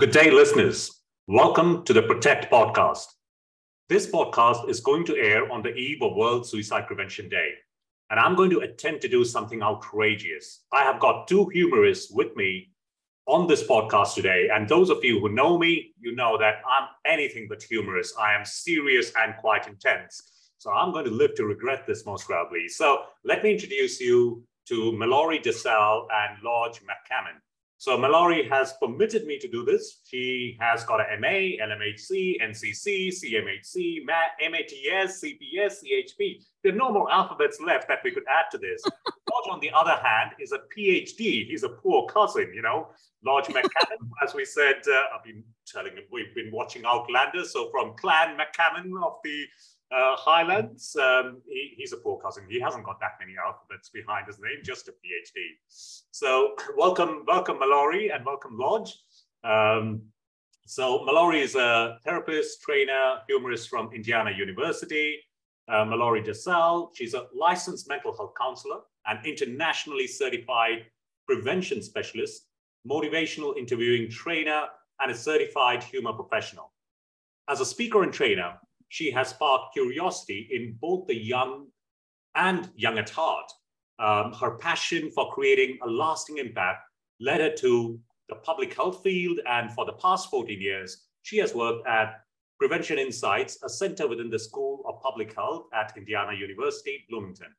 Good day, listeners. Welcome to the Protect podcast. This podcast is going to air on the eve of World Suicide Prevention Day, and I'm going to attempt to do something outrageous. I have got two humorists with me on this podcast today, and those of you who know me, you know that I'm anything but humorous. I am serious and quite intense. So I'm going to live to regret this most probably. So let me introduce you to Mallori, DeSalle, and McCammon. So Mallori has permitted me to do this. She has got an MA, LMHC, NCC, CMHC, MATS, CPS, CHP. There are no more alphabets left that we could add to this. Lodge, on the other hand, is a PhD. He's a poor cousin, Lodge McCammon, as we said, I've been telling him, we've been watching Outlander. So from Clan McCammon of the Highlands, he's a poor cousin. He hasn't got that many alphabets behind his name, just a PhD. So welcome Mallori, and welcome Lodge. So Mallori is a therapist, trainer, humorist from Indiana University. Mallori DeSalle, she's a licensed mental health counselor, an internationally certified prevention specialist, motivational interviewing trainer, and a certified humor professional. As a speaker and trainer, she has sparked curiosity in both the young and young at heart. Her passion for creating a lasting impact led her to the public health field, and for the past 14 years, she has worked at Prevention Insights, a center within the School of Public Health at Indiana University, Bloomington.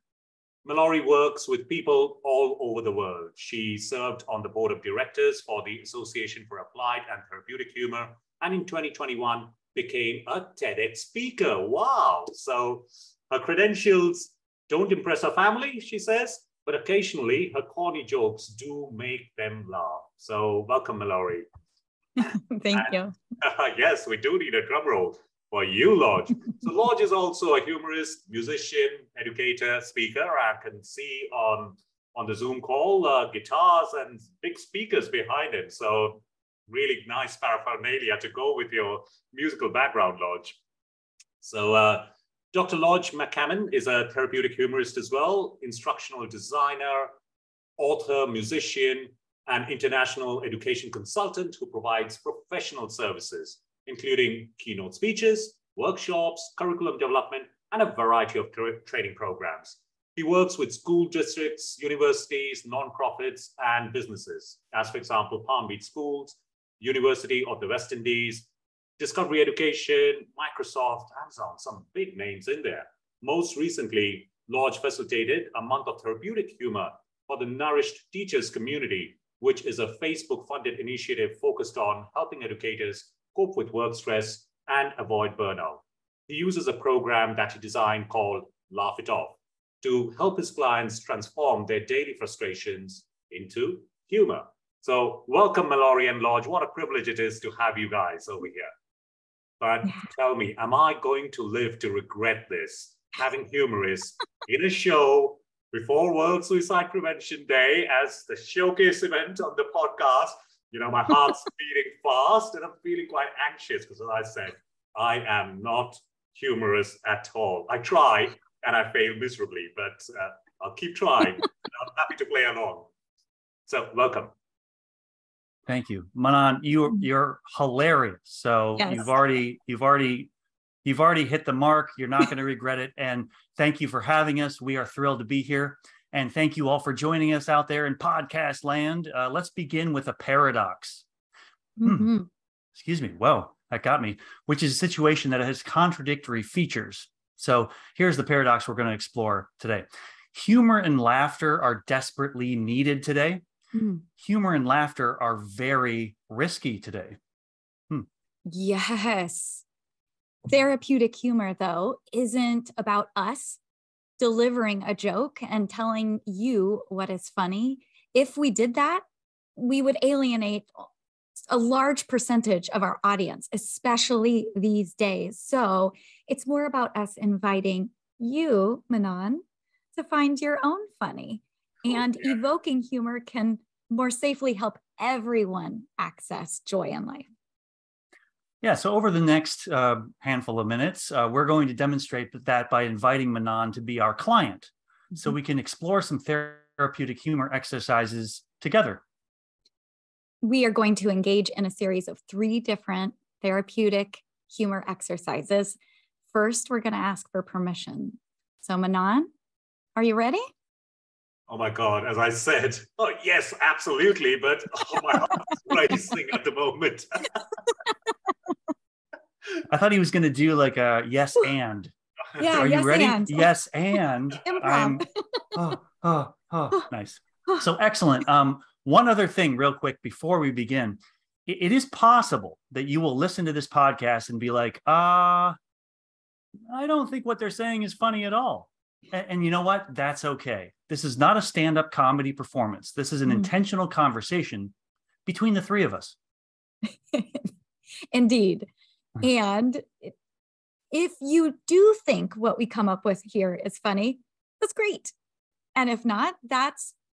Mallori works with people all over the world. She served on the board of directors for the Association for Applied and Therapeutic Humor, and in 2021, became a TEDx speaker. Wow. So her credentials don't impress her family, she says, but occasionally her corny jokes do make them laugh. So welcome, Mallori. Thank you. Yes, we do need a drum roll for you, Lodge. So Lodge is also a humorist, musician, educator, speaker. I can see on the Zoom call, guitars and big speakers behind him. So really nice paraphernalia to go with your musical background, Lodge. So Dr. Lodge McCammon is a therapeutic humorist as well, instructional designer, author, musician, and international education consultant who provides professional services, including keynote speeches, workshops, curriculum development, and a variety of training programs. He works with school districts, universities, nonprofits, and businesses, as for example, Palm Beach Schools, University of the West Indies, Discovery Education, Microsoft, Amazon, some big names in there. Most recently, Lodge facilitated a month of therapeutic humor for the Nourished Teachers Community, which is a Facebook-funded initiative focused on helping educators cope with work stress and avoid burnout. He uses a program that he designed called Laugh It Off to help his clients transform their daily frustrations into humor. So welcome, Mallori and Lodge. What a privilege it is to have you guys over here. But tell me, am I going to live to regret this, having humorists in a show before World Suicide Prevention Day as the showcase event on the podcast? My heart's beating fast and I'm feeling quite anxious because, as I said, I am not humorous at all. I try and I fail miserably, but I'll keep trying. I'm happy to play along. So welcome. Thank you, Manan. You're hilarious. So yes. you've already hit the mark. You're not going to regret it. And thank you for having us. We are thrilled to be here. And thank you all for joining us out there in podcast land. Let's begin with a paradox. Excuse me. Whoa, that got me. Which is a situation that has contradictory features. So here's the paradox we're going to explore today. Humor and laughter are desperately needed today. Humor and laughter are very risky today. Yes. Therapeutic humor, though, isn't about us delivering a joke and telling you what is funny. If we did that, we would alienate a large percentage of our audience, especially these days. So it's more about us inviting you, Manan, to find your own funny. And evoking humor can more safely help everyone access joy in life. Yeah, so over the next handful of minutes, we're going to demonstrate that by inviting Manan to be our client, so we can explore some therapeutic humor exercises together. we are going to engage in a series of 3 different therapeutic humor exercises. First, we're going to ask for permission. So Manon, are you ready? Oh my God, as I said, oh yes, absolutely, but my heart is racing at the moment. I thought he was going to do like a yes and. Yeah, are you yes ready? And. Yes and. Improv. Nice. So excellent. One other thing real quick before we begin. It is possible that you will listen to this podcast and be like, I don't think what they're saying is funny at all. And you know what? That's okay. This is not a stand-up comedy performance. This is an intentional conversation between the 3 of us. Indeed. And if you do think what we come up with here is funny, that's great. And if not,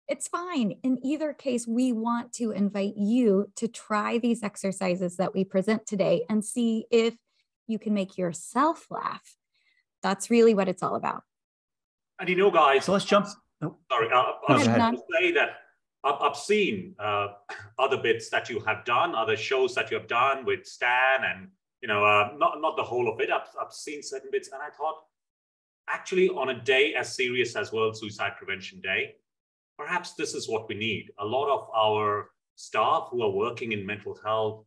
it's fine. In either case, we want to invite you to try these exercises that we present today and see if you can make yourself laugh. That's really what it's all about. And you know, guys, so let's jump. Sorry, I was going to say that I've seen other bits that you have done, other shows that you have done with Stan, and not the whole of it. I've seen certain bits, and I thought, actually, on a day as serious as World Suicide Prevention Day, perhaps this is what we need. A lot of our staff who are working in mental health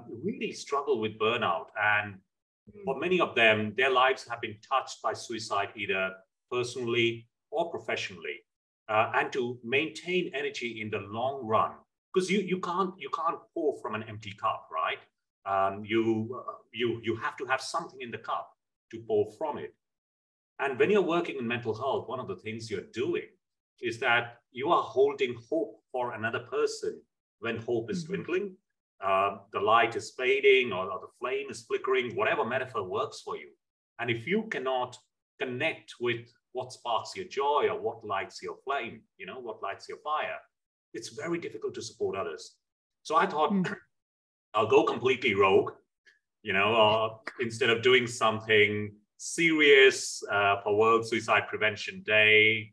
really struggle with burnout, and for many of them, their lives have been touched by suicide, either personally or professionally, and to maintain energy in the long run, because you can't pour from an empty cup, right? You have to have something in the cup to pour from it. And when you're working in mental health, one of the things you're doing is that you are holding hope for another person when hope is dwindling, the light is fading, or the flame is flickering, whatever metaphor works for you. And if you cannot connect with what sparks your joy or what lights your flame, what lights your fire, it's very difficult to support others. So I thought, I'll go completely rogue, instead of doing something serious for World Suicide Prevention Day.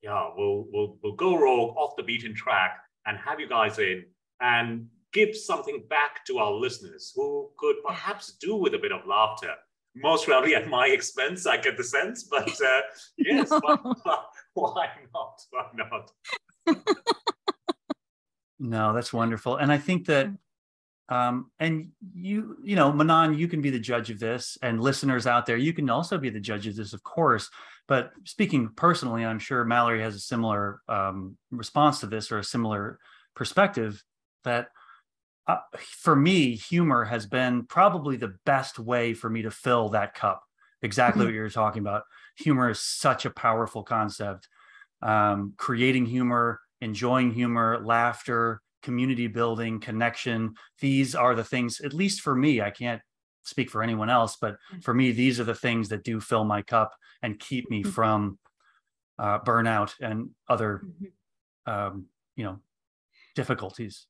We'll go rogue, off the beaten track, and have you guys in and give something back to our listeners who could perhaps do with a bit of laughter. Most probably at my expense, I get the sense, but yes, no. Why not? Why not? No, that's wonderful. And I think that, and Manon, you can be the judge of this, and listeners out there, you can also be the judge of this, of course. But speaking personally, I'm sure Mallori has a similar response to this, or a similar perspective, that for me, humor has been probably the best way for me to fill that cup. Exactly what you're talking about. Humor is such a powerful concept. Creating humor, enjoying humor, laughter, community building, connection. These are the things, at least for me, I can't speak for anyone else, but for me, these are the things that do fill my cup and keep me from burnout and other, difficulties.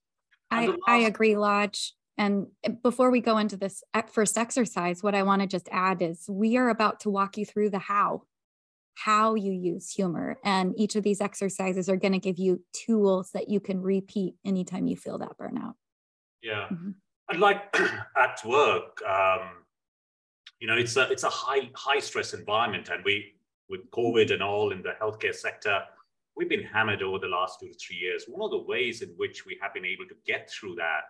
I agree, Lodge. And before we go into this first exercise, what I want to just add is we are about to walk you through the how you use humor. And each of these exercises are going to give you tools that you can repeat anytime you feel that burnout. Yeah. I'd like at work, it's a high stress environment. And with COVID and all in the healthcare sector, we've been hammered over the last 2 to 3 years. One of the ways in which we have been able to get through that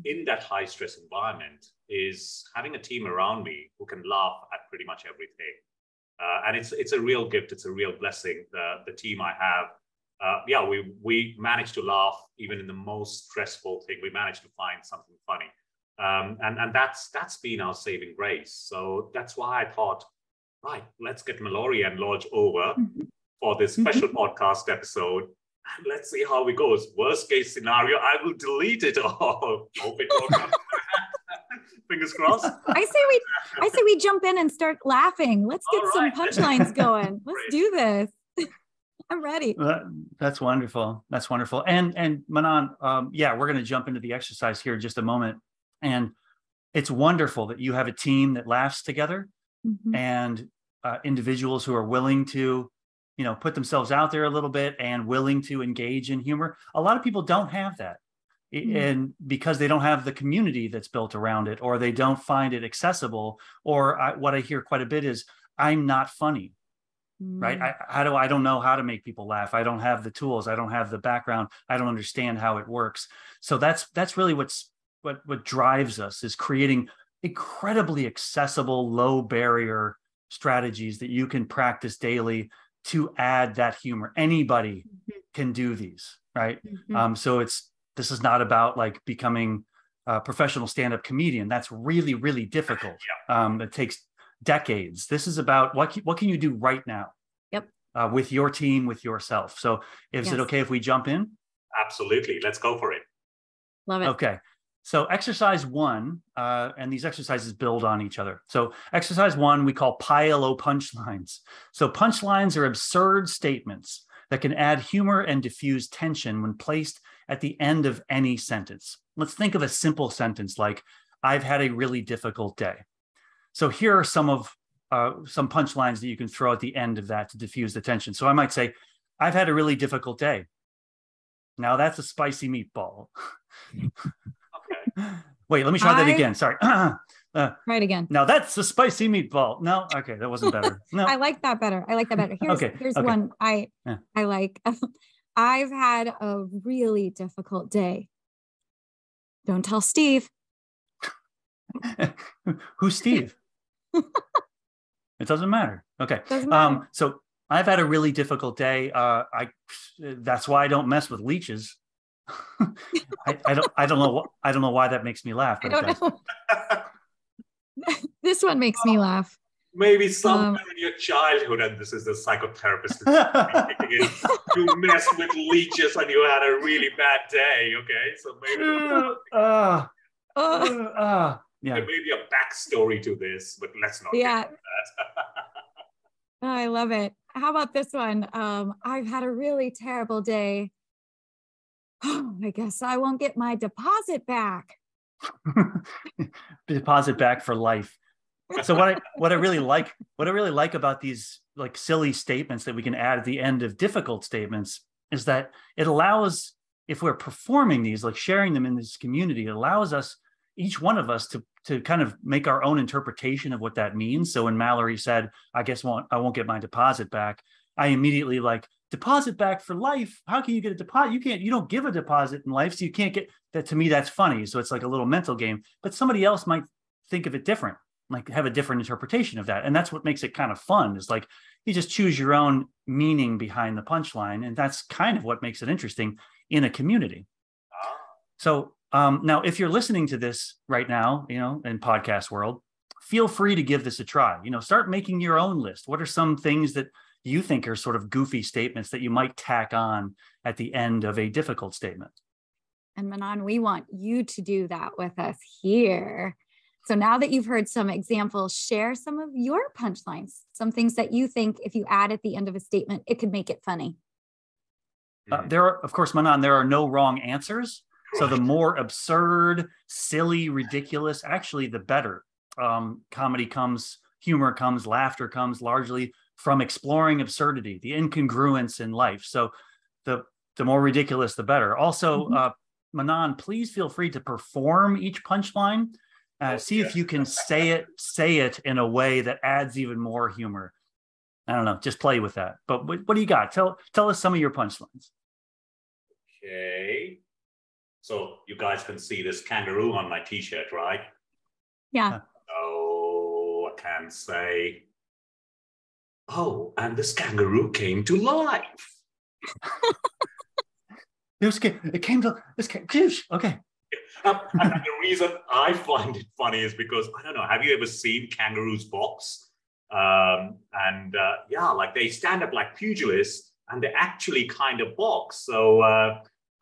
in that high stress environment is having a team around me who can laugh at pretty much everything. And it's a real gift. It's a real blessing. The team I have, we managed to laugh even in the most stressful thing. We managed to find something funny, and that's been our saving grace. So that's why I thought, right, let's get Mallori and Lodge over for this special podcast episode, and let's see how it goes. Worst case scenario, I will delete it all. Hope it won't happen. Fingers crossed. I say we jump in and start laughing. Let's get some punchlines going. Let's do this. I'm ready. That's wonderful. That's wonderful. And Manon, we're going to jump into the exercise here in just a moment. And it's wonderful that you have a team that laughs together and individuals who are willing to put themselves out there a little bit and willing to engage in humor. A lot of people don't have that. And because they don't have the community that's built around it, or they don't find it accessible, or what I hear quite a bit is, I'm not funny, right? I don't know how to make people laugh. I don't have the tools. I don't have the background. I don't understand how it works. So that's really what drives us, is creating incredibly accessible, low barrier strategies that you can practice daily to add that humor. Anybody can do these, right? So this is not about like becoming a professional stand-up comedian. That's really, really difficult. It takes decades. This is about what can you do right now? Yep. With your team, with yourself. So is it okay if we jump in? Absolutely. Let's go for it. Love it. Okay. So exercise 1, and these exercises build on each other. So exercise 1, we call pile-o punchlines. So punchlines are absurd statements that can add humor and diffuse tension when placed at the end of any sentence. Let's think of a simple sentence like, I've had a really difficult day. So here are some punchlines that you can throw at the end of that to diffuse the tension. So I might say, I've had a really difficult day. Now that's a spicy meatball. Okay. Wait, let me try that again. Sorry. Try it again. Now that's a spicy meatball. No, okay, that wasn't better. No. I like that better. Here's one I like. I've had a really difficult day. Don't tell Steve. Who's Steve? It doesn't matter. Okay. Doesn't matter. So I've had a really difficult day. That's why I don't mess with leeches. I don't know why that makes me laugh. But I don't know. This one makes me laugh. Maybe somewhere in your childhood, and this is the psychotherapist you messed with leeches and you had a really bad day. Okay, so maybe there may be a backstory to this, but let's not get into that. I love it. How about this one? I've had a really terrible day. I guess I won't get my deposit back. Deposit back for life. So what I really like about these like silly statements that we can add at the end of difficult statements is that it allows, if we're performing these, like sharing them in this community, it allows us, each one of us, to kind of make our own interpretation of what that means. So when Mallori said, I guess I won't get my deposit back, I immediately like, deposit back for life? How can you get a deposit? You don't give a deposit in life, so you can't get that. To me, that's funny. So it's like a little mental game, but somebody else might think of it different, like have a different interpretation of that. And that's what makes it kind of fun, is like you just choose your own meaning behind the punchline. And that's kind of what makes it interesting in a community. So now if you're listening to this right now, in podcast world, feel free to give this a try. Start making your own list. What are some things that you think are sort of goofy statements that you might tack on at the end of a difficult statement? And Manon, we want you to do that with us here. So now that you've heard some examples, share some of your punchlines, some things that you think if you add at the end of a statement, it could make it funny. Of course, Manon, there are no wrong answers. So the more absurd, silly, ridiculous, actually, the better. Comedy comes, humor comes, laughter comes largely from exploring absurdity, the incongruence in life. So the more ridiculous, the better. Also, Manon, please feel free to perform each punchline. See if you can say it in a way that adds even more humor. I don't know, just play with that. But what do you got? Tell us some of your punchlines. Okay. So you guys can see this kangaroo on my t-shirt, right? Yeah. Oh, I can say, oh, and this kangaroo came to life. It came to this. Okay. And the reason I find it funny is because, I don't know, have you ever seen kangaroos box? Like they stand up like pugilists and they actually kind of box. So,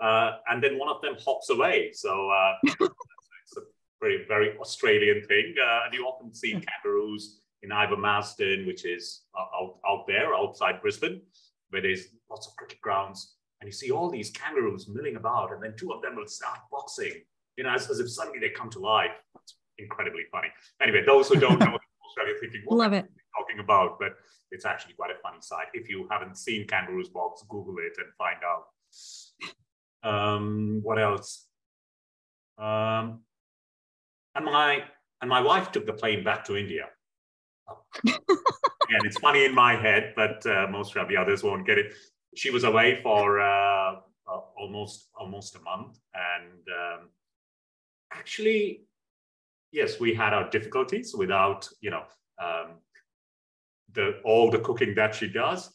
and then one of them hops away. So it's a very, very Australian thing. And you often see kangaroos in Ivermaston, which is out there outside Brisbane, where there's lots of cricket grounds. And you see all these kangaroos milling about, and then two of them will start boxing, as if suddenly they come to life. It's incredibly funny. Anyway, those who don't know, you're thinking, what Love are it. you talking about, but it's actually quite a funny site. If you haven't seen Kangaroo's Box, Google it and find out. What else? And my wife took the plane back to India. Again, it's funny in my head, but most of the others won't get it. She was away for almost a month, and actually, yes, we had our difficulties without, all the cooking that she does.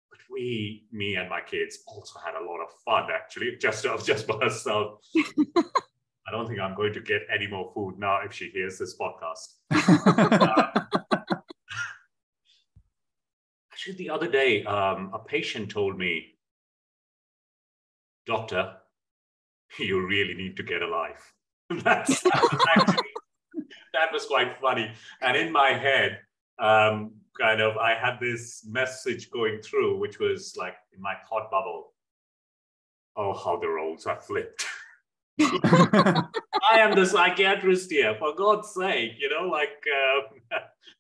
But me and my kids also had a lot of fun, actually, just by herself. I don't think I'm going to get any more food now if she hears this podcast. Actually, the other day, a patient told me, "Doctor, you really need to get a life." That was quite funny. And in my head, I had this message going through, which was like in my thought bubble, "Oh, how the roles are flipped." I am the psychiatrist here, for God's sake,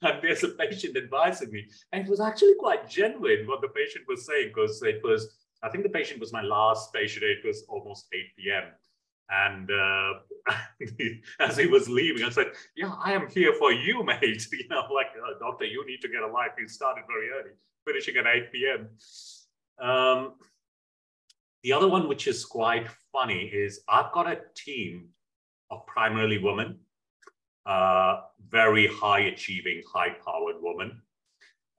and there's a patient advising me. And it was actually quite genuine what the patient was saying, because I think the patient was my last patient. It was almost 8 p.m. And as he was leaving, I said, "Yeah, I am here for you, mate." Doctor, you need to get a life. You started very early, finishing at 8 p.m. The other one, which is quite funny, is I've got a team of primarily women, very high achieving, high powered women.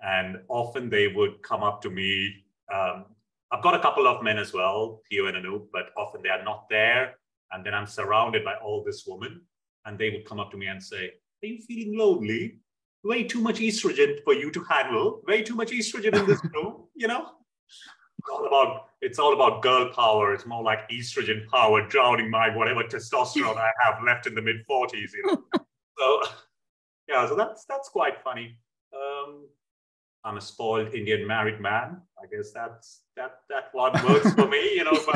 And often they would come up to me. I've got a couple of men as well, Theo and Anoop, but often they are not there. And then I'm surrounded by all this women, and they would come up to me and say, "Are you feeling lonely? Way too much estrogen for you to handle. Way too much estrogen in this room, It's all about girl power. It's more like estrogen power drowning my whatever testosterone I have left in the mid-40s, So yeah, so that's quite funny. I'm a spoiled Indian married man. I guess that one works for me, but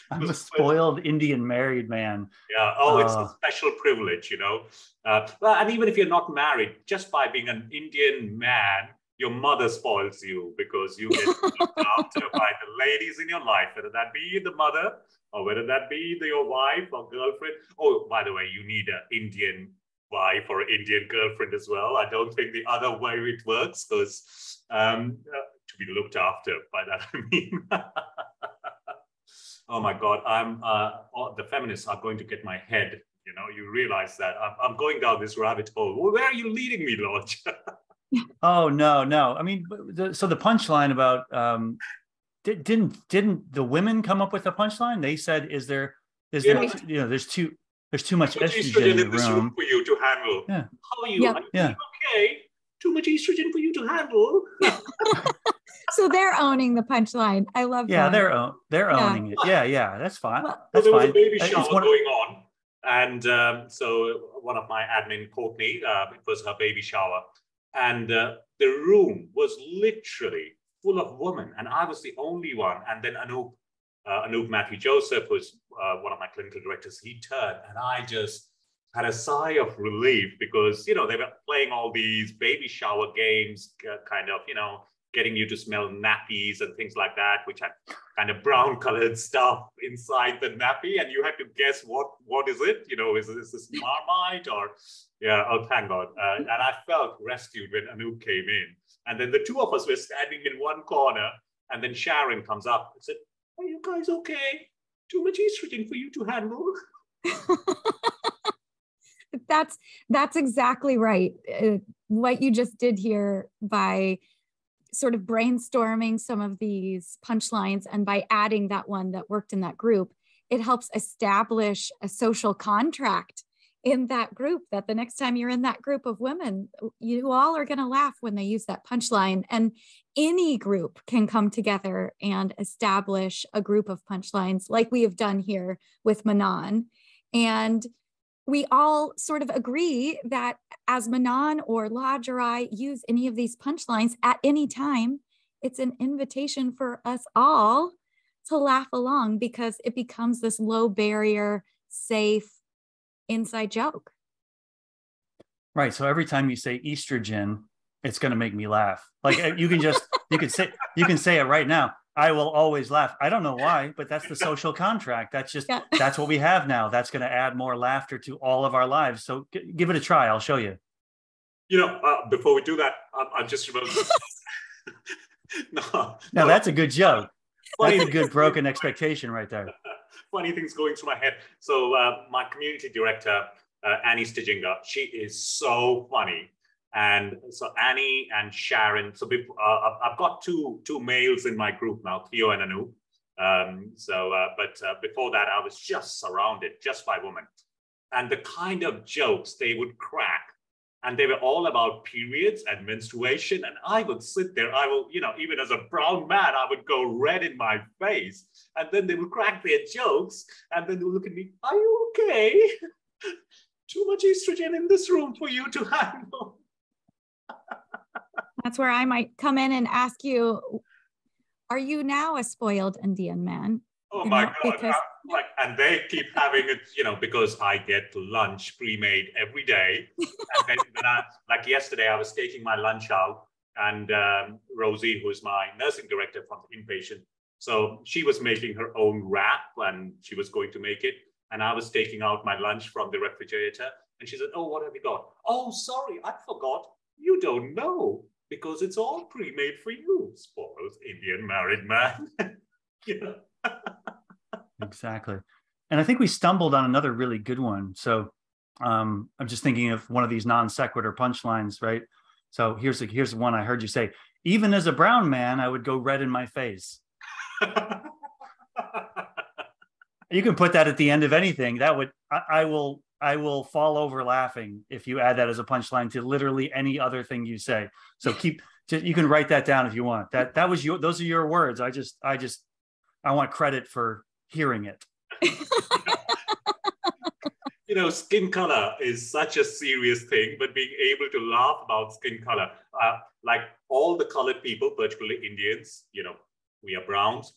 I'm a spoiled Indian married man. Yeah. Oh, it's a special privilege, and even if you're not married, just by being an Indian man, your mother spoils you, because you get looked after by the ladies in your life, whether that be the mother or whether that be your wife or girlfriend. Oh, by the way, you need an Indian wife or an Indian girlfriend as well. I don't think the other way it works, because to be looked after, by that I mean. Oh my God, the feminists are going to get my head. You realize that I'm going down this rabbit hole. Well, where are you leading me, Lodge? Oh, no. I mean, so the punchline about didn't the women come up with a punchline? They said, "Is there there's too much estrogen in the room for you to handle." Yeah. How are you? Yep. Are you okay? Too much estrogen for you to handle. So they're owning the punchline. I love that. Yeah, they're owning it. Yeah, that's fine. That's there was fine. a baby shower going on, and so one of my admin, Courtney, it was her baby shower, and the room was literally full of women, and I was the only one. And then Anoop Matthew Joseph was one of my clinical directors. He turned, and I just had a sigh of relief, because they were playing all these baby shower games, getting you to smell nappies and things like that, which had kind of brown colored stuff inside the nappy, and you had to guess what is it? Is this Marmite or oh, thank God. And I felt rescued when Anoop came in, and then the two of us were standing in one corner, and then Sharon comes up and said, "Are you guys okay? Too much estrogen for you to handle?" That's exactly right. What you just did here by sort of brainstorming some of these punchlines, and by adding that one that worked in that group, it helps establish a social contract in that group, that the next time you're in that group of women, you all are going to laugh when they use that punchline. And any group can come together and establish a group of punchlines like we have done here with Manon. And we all sort of agree that as Manon or Lodge or I use any of these punchlines at any time, it's an invitation for us all to laugh along, because it becomes this low barrier, safe inside joke. Right. So every time you say estrogen, it's going to make me laugh. Like you can say it right now. I will always laugh. I don't know why, but that's the social contract. That's just, that's what we have now. That's going to add more laughter to all of our lives. So give it a try. I'll show you. You know, before we do that, I'm just remembering. No, that's a good joke. That's a good broken expectation right there. Funny things going through my head. So my community director, Annie Stijinga, she is so funny. And so Annie and Sharon, so I've got two males in my group now, Theo and Anu. But before that, I was just surrounded just by women. And the kind of jokes they would crack, and they were all about periods and menstruation. And I would sit there, I will, you know, even as a brown man, I would go red in my face. And then they would crack their jokes. And then they would look at me, are you okay? Too much estrogen in this room for you to handle. That's where I might come in and ask you, are you now a spoiled Indian man? Oh my God. Because... and they keep having it, you know, because I get lunch pre-made every day. And then like yesterday, I was taking my lunch out, and Rosie, who is my nursing director from the inpatient, so she was making her own wrap and she was going to make it. And I was taking out my lunch from the refrigerator, and she said, oh, what have you got? Oh, sorry, I forgot. You don't know, because it's all pre-made for you, spoiled Indian married man. You know? Exactly. And I think we stumbled on another really good one. So I'm just thinking of one of these non sequitur punchlines, right? So here's one I heard you say, even as a brown man, I would go red in my face. You can put that at the end of anything. That would, I will fall over laughing if you add that as a punchline to literally any other thing you say. So you can write that down if you want. That was those are your words. I want credit for hearing it. You know, skin color is such a serious thing, but being able to laugh about skin color, like all the colored people, particularly Indians, you know, we are browns.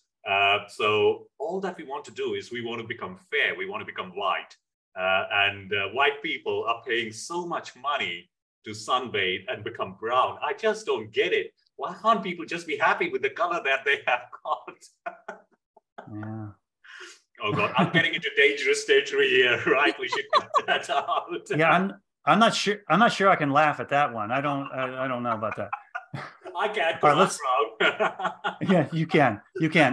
So all that we want to do is we want to become fair. We want to become white. And white people are paying so much money to sunbathe and become brown. I just don't get it. Why can't people just be happy with the color that they have got? Yeah. Oh God, I'm getting into dangerous territory here, right? We should cut that out. Yeah, I'm not sure I can laugh at that one. I don't know about that. I can't. All right, yeah, you can,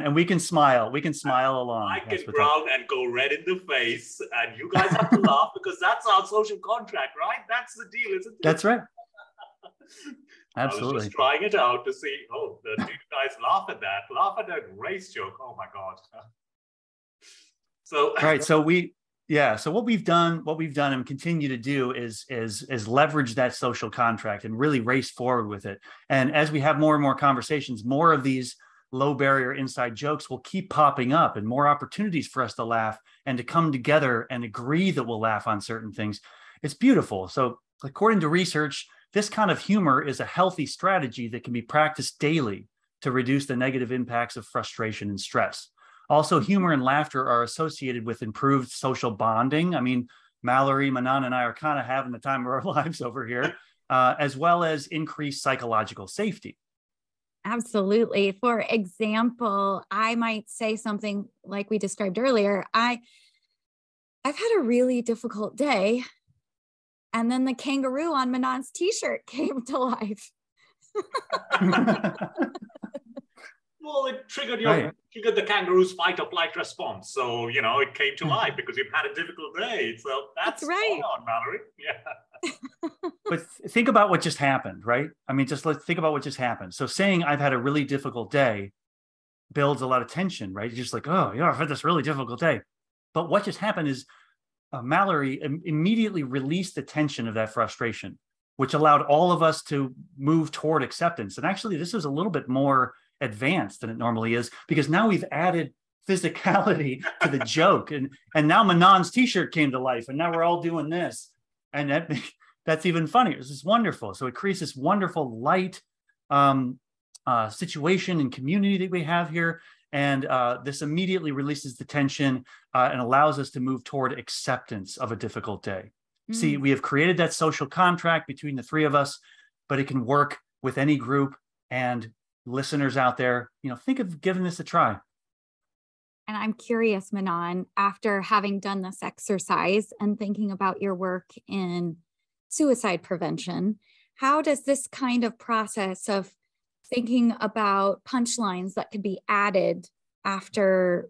and we can smile. We can smile along. I can brown and go red in the face, and you guys have to laugh because that's our social contract, right? That's the deal, isn't it? That's right. Absolutely. I was just trying it out to see. Oh, do you guys laugh at that? Laugh at that race joke. Oh my God. So right. So what we've done and continue to do is leverage that social contract and really race forward with it. And as we have more and more conversations, more of these low barrier inside jokes will keep popping up, and more opportunities for us to laugh and to come together and agree that we'll laugh on certain things. It's beautiful. So according to research, this kind of humor is a healthy strategy that can be practiced daily to reduce the negative impacts of frustration and stress. Also, humor and laughter are associated with improved social bonding. I mean, Mallori, Manan, and I are kind of having the time of our lives over here, as well as increased psychological safety. Absolutely. For example, I might say something like we described earlier. I've had a really difficult day, and then the kangaroo on Manan's t-shirt came to life. Well, it triggered the kangaroo's fight or flight response. So, you know, it came to life because you've had a difficult day. So that's right on, Mallori. Yeah. But think about what just happened, right? I mean, let's think about what just happened. So saying I've had a really difficult day builds a lot of tension, right? You're just like, oh, yeah, I've had this really difficult day. But what just happened is Mallori immediately released the tension of that frustration, which allowed all of us to move toward acceptance. And actually, this was a little bit more advanced than it normally is, because now we've added physicality to the joke, and now Manan's t-shirt came to life, and now we're all doing this, and that's even funnier. This is wonderful. So it creates this wonderful light situation and community that we have here, and this immediately releases the tension and allows us to move toward acceptance of a difficult day. See, we have created that social contract between the three of us, but it can work with any group. And listeners out there, think of giving this a try. And I'm curious, Manon, after having done this exercise and thinking about your work in suicide prevention, how does this kind of process of thinking about punchlines that could be added after,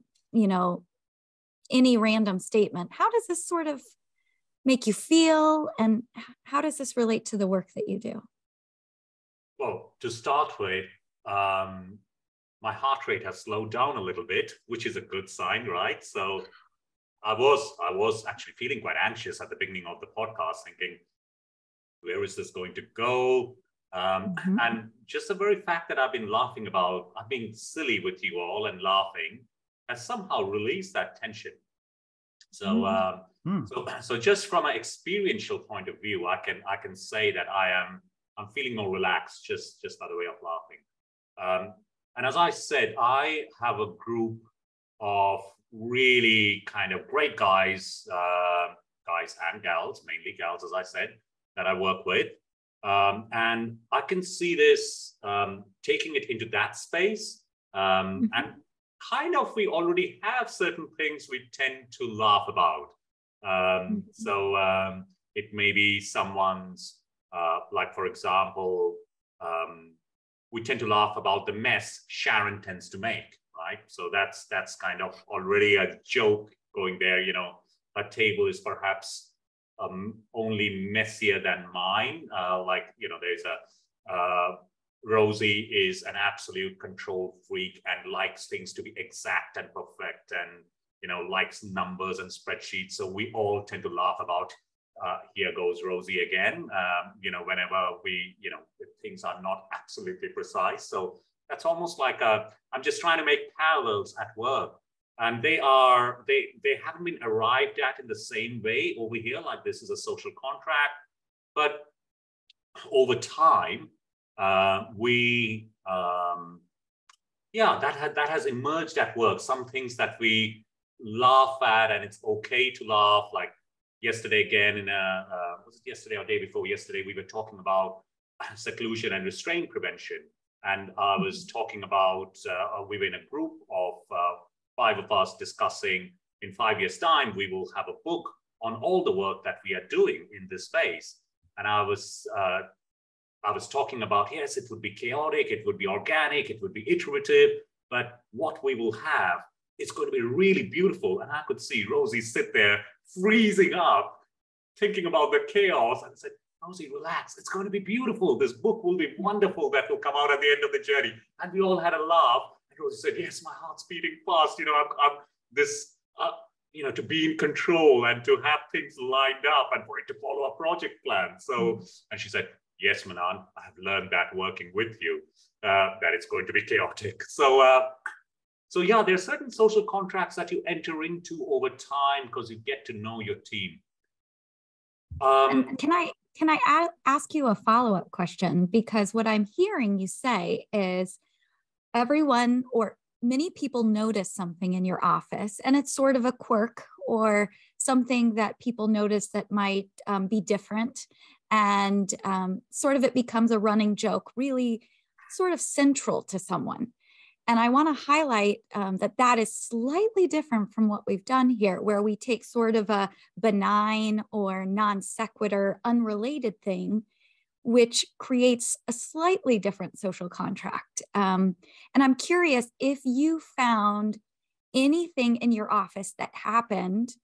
any random statement, how does this sort of make you feel? And how does this relate to the work that you do? Well, to start with, my heart rate has slowed down a little bit, which is a good sign, right? So I was actually feeling quite anxious at the beginning of the podcast, thinking, where is this going to go? And just the very fact that I've been silly with you all and laughing has somehow released that tension. So, so just from an experiential point of view, I can say that I'm feeling more relaxed just by the way of laughing. And as I said, I have a group of really kind of great guys and gals, mainly gals, as I said, that I work with. And I can see this taking it into that space. And kind of we already have certain things we tend to laugh about. So it may be someone's, like, for example, we tend to laugh about the mess Sharon tends to make, right? So that's kind of already a joke going there. Her table is perhaps only messier than mine. There's Rosie is an absolute control freak and likes things to be exact and perfect, and likes numbers and spreadsheets. So we all tend to laugh about here goes Rosie again, whenever if things are not absolutely precise. So that's almost like I'm just trying to make parallels at work. And they haven't been arrived at in the same way over here, like this is a social contract. But over time, that has emerged at work. Some things that we laugh at, and it's okay to laugh, like yesterday again, was it yesterday or day before yesterday, we were talking about seclusion and restraint prevention. And I was talking about, we were in a group of 5 of us discussing in 5 years' time, we will have a book on all the work that we are doing in this space. And I was talking about, yes, it would be chaotic, it would be organic, it would be iterative, but what we will have is going to be really beautiful. And I could see Rosie sit there freezing up, thinking about the chaos, and I said, Rosie, relax, it's going to be beautiful. This book will be wonderful that will come out at the end of the journey. And we all had a laugh. And Rosie said, yes, my heart's beating fast. I'm this, to be in control and to have things lined up and for it to follow a project plan. So, and she said, yes, Manan, I have learned that working with you, that it's going to be chaotic. So yeah, there are certain social contracts that you enter into over time because you get to know your team. And can I ask you a follow-up question? Because what I'm hearing you say is everyone or many people notice something in your office, and it's sort of a quirk or something that people notice that might be different, and sort of it becomes a running joke, really sort of central to someone. And I want to highlight that is slightly different from what we've done here, where we take sort of a benign or non sequitur, unrelated thing, which creates a slightly different social contract. And I'm curious if you found anything in your office that happened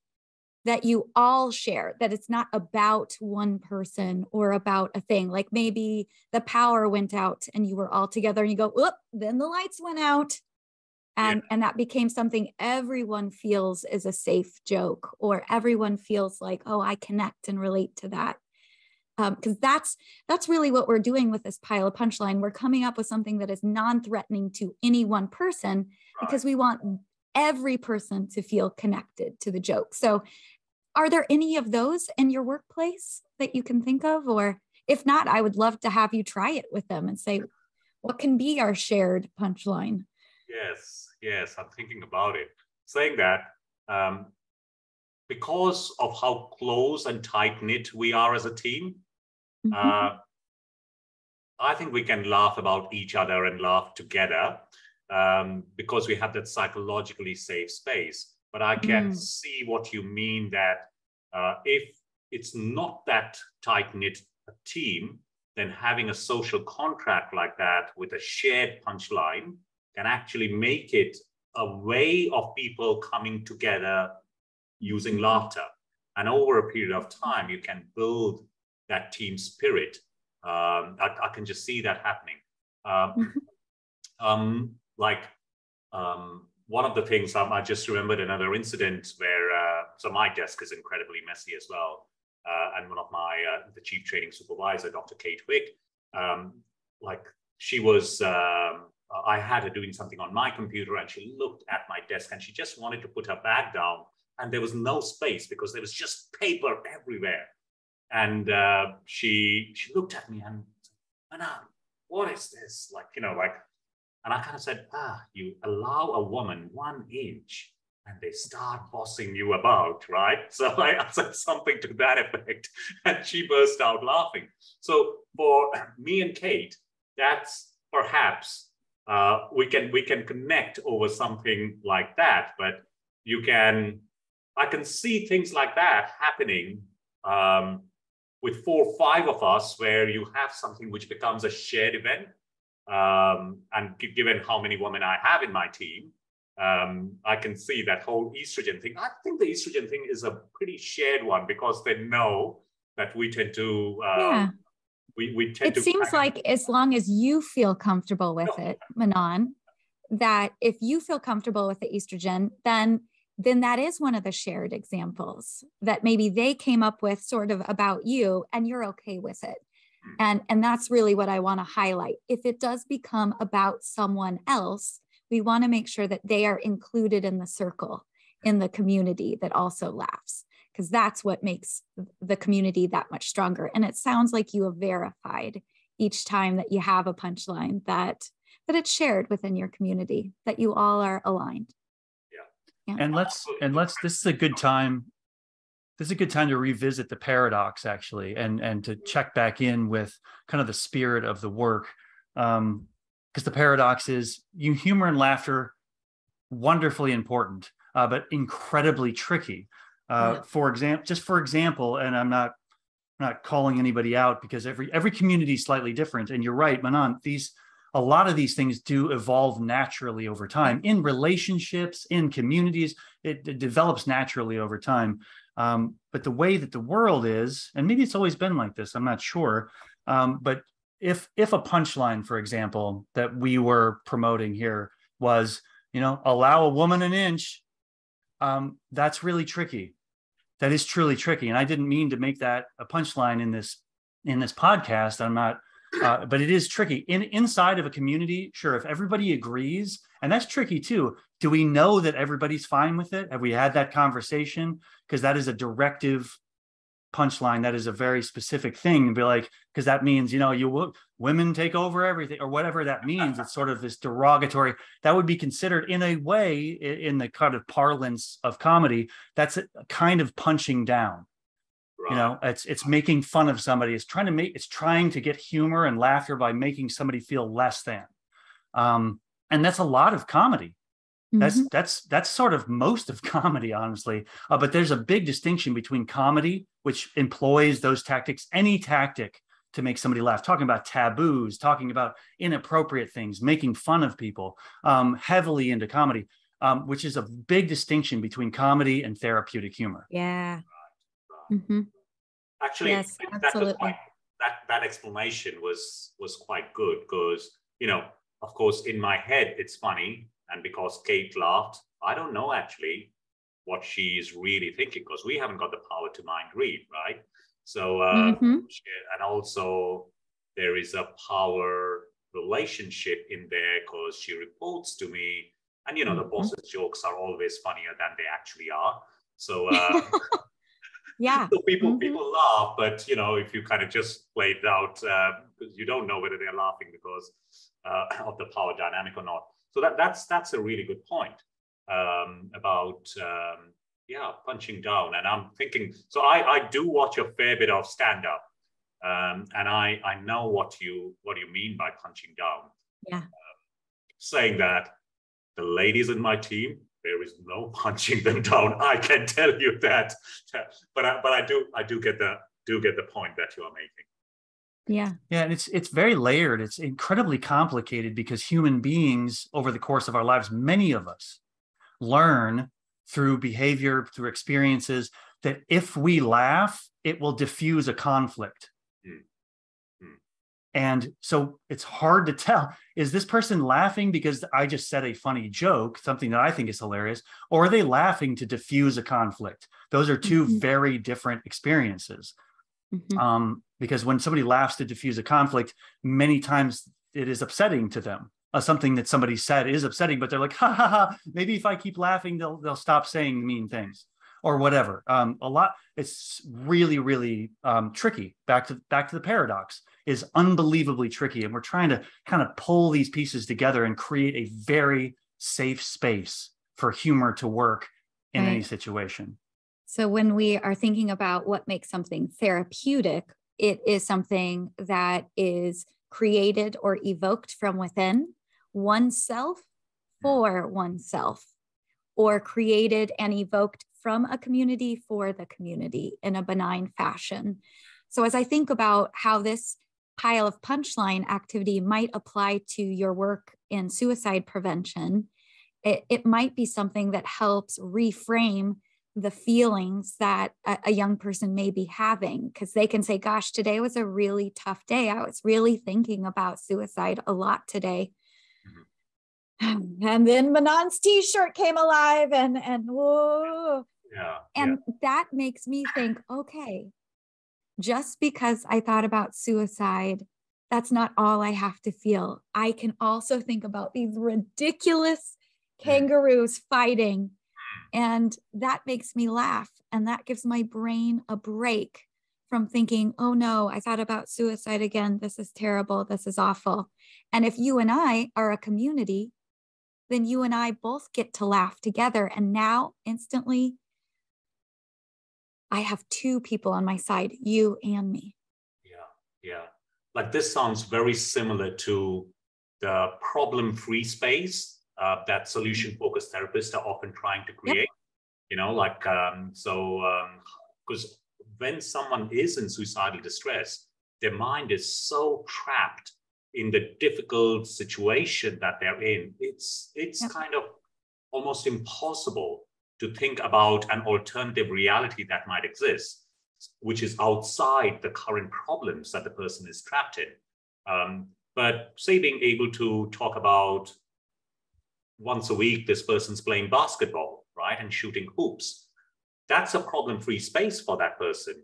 that you all share, that it's not about one person or about a thing, like maybe the power went out and you were all together and you go, whoop, then the lights went out. And that became something everyone feels is a safe joke, or everyone feels like, oh, I connect and relate to that. Because that's really what we're doing with this pile of punchline. We're coming up with something that is non-threatening to any one person, because we want every person to feel connected to the joke. So are there any of those in your workplace that you can think of? Or if not, I would love to have you try it with them and say, what can be our shared punchline? Yes, I'm thinking about it. Saying that, because of how close and tight-knit we are as a team, I think we can laugh about each other and laugh together because we have that psychologically safe space. But I can see what you mean that if it's not that tight-knit team, then having a social contract like that with a shared punchline can actually make it a way of people coming together using laughter. And over a period of time, you can build that team spirit. I can just see that happening. One of the things I just remembered another incident where, so my desk is incredibly messy as well. And one of my, the chief training supervisor, Dr. Kate Wick, she was, I had her doing something on my computer and she looked at my desk and she just wanted to put her bag down and there was no space because there was just paper everywhere. And she looked at me and said, "Anna, what is this?" And I kind of said, you allow a woman 1 inch and they start bossing you about, right? So I said something to that effect and she burst out laughing. So for me and Kate, that's perhaps, we can connect over something like that, but I can see things like that happening with 4 or 5 of us where you have something which becomes a shared event. And given how many women I have in my team, I can see that whole estrogen thing. I think the estrogen thing is a pretty shared one because they know that we tend to, we tend it to. It seems like as long as you feel comfortable with it, Manon, that if you feel comfortable with the estrogen, then that is one of the shared examples that maybe they came up with sort of about you and you're okay with it. And that's really what I want to highlight. If it does become about someone else, we want to make sure that they are included in the circle, in the community that also laughs, because that's what makes the community that much stronger. And it sounds like you have verified each time that you have a punchline that it's shared within your community, that you all are aligned. Yeah. And let's this is a good time. This is a good time to revisit the paradox, actually, and to check back in with kind of the spirit of the work. Because the paradox is humor and laughter, wonderfully important, but incredibly tricky. For example, and I'm not calling anybody out because every community is slightly different. And you're right, Manon, a lot of these things do evolve naturally over time in relationships, in communities. It develops naturally over time. But the way that the world is, and maybe it's always been like this, I'm not sure. But if a punchline, for example, that we were promoting here was, allow a woman 1 inch, that's really tricky. That is truly tricky. And I didn't mean to make that a punchline in this podcast. I'm not, but it is tricky. Inside of a community, sure, if everybody agrees, and that's tricky too. Do we know that everybody's fine with it? Have we had that conversation? Because that is a directive punchline. That is a very specific thing. And be like, because that means, women take over everything or whatever that means. It's sort of this derogatory, that would be considered in a way, in the kind of parlance of comedy, that's a kind of punching down. Right. It's making fun of somebody. It's trying to get humor and laughter by making somebody feel less than. And that's a lot of comedy. Mm-hmm. That's sort of most of comedy, honestly. But there's a big distinction between comedy, which employs those tactics, any tactic to make somebody laugh, talking about taboos, talking about inappropriate things, making fun of people, heavily into comedy, which is a big distinction between comedy and therapeutic humor. Yeah. Mm-hmm. Actually, yes, absolutely. That explanation was quite good because, of course, in my head, it's funny. And because Kate laughed, I don't know actually what she's really thinking because we haven't got the power to mind read, right? So, and also there is a power relationship in there because she reports to me and, the boss's jokes are always funnier than they actually are. So, yeah. So people laugh, but if you kind of just play it out, because you don't know whether they're laughing because of the power dynamic or not. So that's a really good point about punching down. And I'm thinking, so I do watch a fair bit of stand-up, and I know what you mean by punching down. Yeah. Saying that the ladies in my team, there is no punching them down. I can tell you that. But I do get the point that you are making. Yeah. Yeah, and it's very layered. It's incredibly complicated because human beings over the course of our lives, many of us learn through behavior, through experiences, that if we laugh, it will diffuse a conflict. And so it's hard to tell, is this person laughing because I just said a funny joke, something that I think is hilarious, or are they laughing to diffuse a conflict? Those are two very different experiences. Because when somebody laughs to diffuse a conflict, many times it is upsetting to them. Something that somebody said is upsetting, but they're like, ha ha ha, maybe if I keep laughing, they'll stop saying mean things or whatever. It's really, really tricky. Back to the paradox is unbelievably tricky. And we're trying to kind of pull these pieces together and create a very safe space for humor to work in any situation. So when we are thinking about what makes something therapeutic, it is something that is created or evoked from within oneself for oneself, or created and evoked from a community for the community in a benign fashion. So as I think about how this pile of punchline activity might apply to your work in suicide prevention, it might be something that helps reframe the feelings that a young person may be having, because they can say, gosh, today was a really tough day. I was really thinking about suicide a lot today. And then Manon's t-shirt came alive and whoa. And that makes me think, okay, just because I thought about suicide, that's not all I have to feel. I can also think about these ridiculous kangaroos fighting. And that makes me laugh. And that gives my brain a break from thinking, oh no, I thought about suicide again. This is terrible. This is awful. And if you and I are a community, then you and I both get to laugh together. And now instantly, I have two people on my side, you and me. Yeah. Like this sounds very similar to the problem-free space that solution-focused therapists are often trying to create. Because when someone is in suicidal distress, their mind is so trapped in the difficult situation that they're in. It's kind of almost impossible to think about an alternative reality that might exist, which is outside the current problems that the person is trapped in. But say being able to talk about once a week, this person's playing basketball, right, and shooting hoops. That's a problem-free space for that person.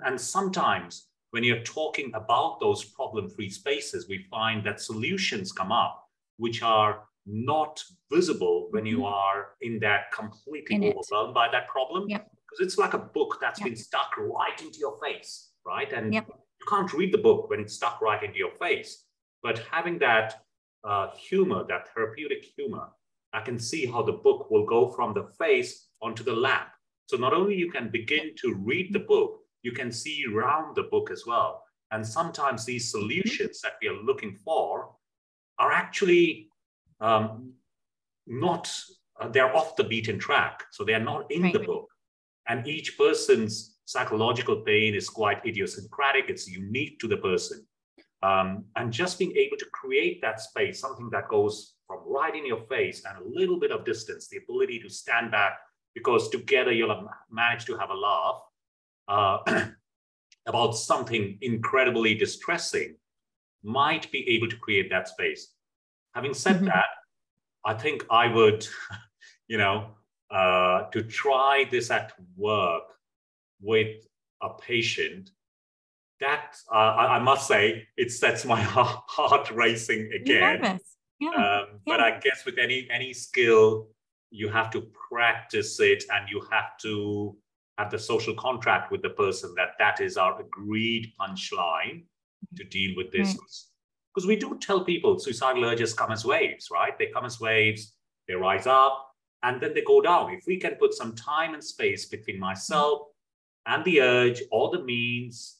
And sometimes when you're talking about those problem-free spaces, we find that solutions come up which are not visible when you are in that completely overwhelmed by that problem. Because it's like a book that's been stuck right into your face, right? And you can't read the book when it's stuck right into your face. But having that humor, that therapeutic humor, I can see how the book will go from the face onto the lap. So not only you can begin to read the book, you can see around the book as well. And sometimes these solutions that we are looking for are actually they're off the beaten track. So they are not in the book. And each person's psychological pain is quite idiosyncratic. It's unique to the person. And just being able to create that space, something that goes from right in your face and a little bit of distance, the ability to stand back, because together you'll manage to have a laugh about something incredibly distressing, might be able to create that space. Having said that, I think I would, to try this at work with a patient, that I must say, it sets my heart racing again. You're nervous. But I guess with any skill, you have to practice it, and you have to have the social contract with the person that is our agreed punchline to deal with this. Because we do tell people suicidal urges come as waves, right? They come as waves, they rise up, and then they go down. If we can put some time and space between myself and the urge or the means,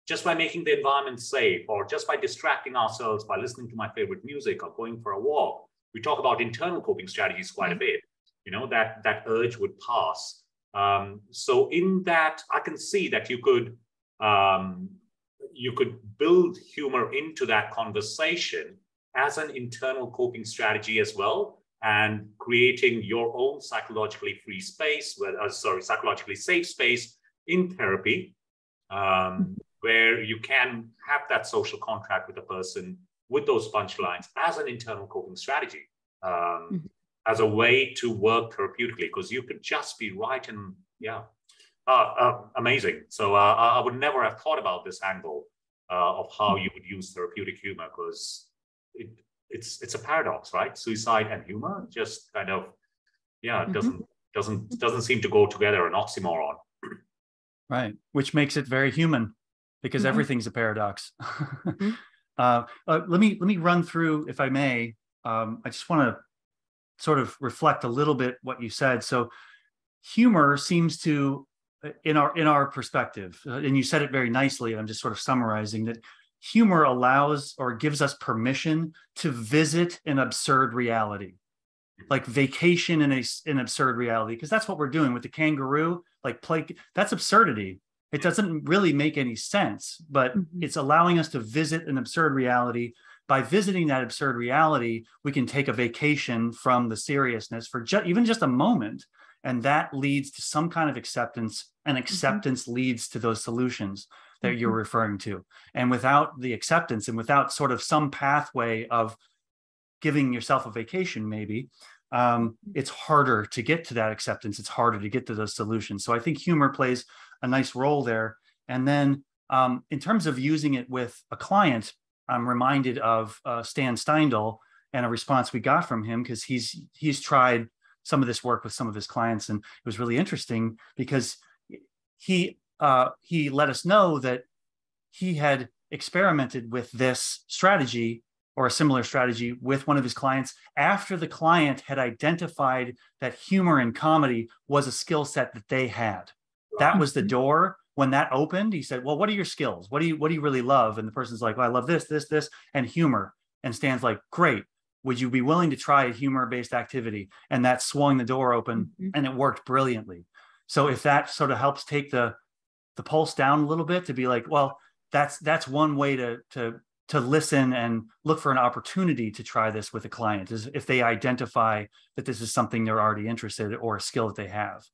just by making the environment safe, or just by distracting ourselves by listening to my favorite music or going for a walk. We talk about internal coping strategies quite a bit, that urge would pass. So in that, I can see that you could build humor into that conversation as an internal coping strategy as well, and creating your own psychologically free space, psychologically safe space in therapy, where you can have that social contract with a person with those punchlines as an internal coping strategy, as a way to work therapeutically, because you could just be right and amazing. So I would never have thought about this angle of how you would use therapeutic humor, because it's a paradox, right? Suicide and humor just kind of doesn't seem to go together, an oxymoron. Right, which makes it very human, because everything's a paradox. Let me run through, if I may. I just want to sort of reflect a little bit what you said. So humor seems to, in our perspective, and you said it very nicely, and I'm just sort of summarizing that humor allows or gives us permission to visit an absurd reality, like vacation in an absurd reality, because that's what we're doing with the kangaroo. That's absurdity. It doesn't really make any sense, but it's allowing us to visit an absurd reality. By visiting that absurd reality, we can take a vacation from the seriousness for even just a moment. And that leads to some kind of acceptance, and acceptance leads to those solutions that you're referring to. And without the acceptance, and without sort of some pathway of giving yourself a vacation, maybe, it's harder to get to that acceptance. It's harder to get to those solutions. So I think humor plays a nice role there. And then in terms of using it with a client, I'm reminded of Stan Steindl and a response we got from him, because he's tried some of this work with some of his clients, and it was really interesting because he let us know that he had experimented with this strategy or a similar strategy with one of his clients after the client had identified that humor and comedy was a skill set that they had. That was the door. When that opened, he said, well, what are your skills? What do you really love? And the person's like, well, I love this, and humor. And Stan's like, great. Would you be willing to try a humor-based activity? And that swung the door open, and it worked brilliantly. So if that sort of helps take the pulse down a little bit, to be like, well, that's one way to listen and look for an opportunity to try this with a client, is if they identify that this is something they're already interested in or a skill that they have.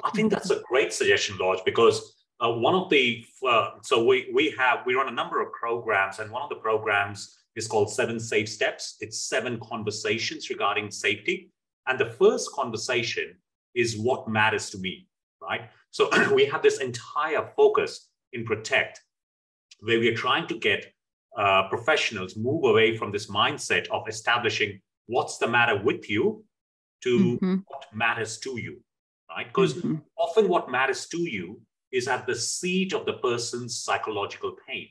I think that's a great suggestion, Lodge, because one of the we run a number of programs, and one of the programs is called 7 Safe Steps. It's 7 conversations regarding safety, and the first conversation is what matters to me, right? So we have this entire focus in Protect, where we are trying to get professionals move away from this mindset of establishing what's the matter with you to what matters to you. Right? Because often what matters to you is at the seat of the person's psychological pain.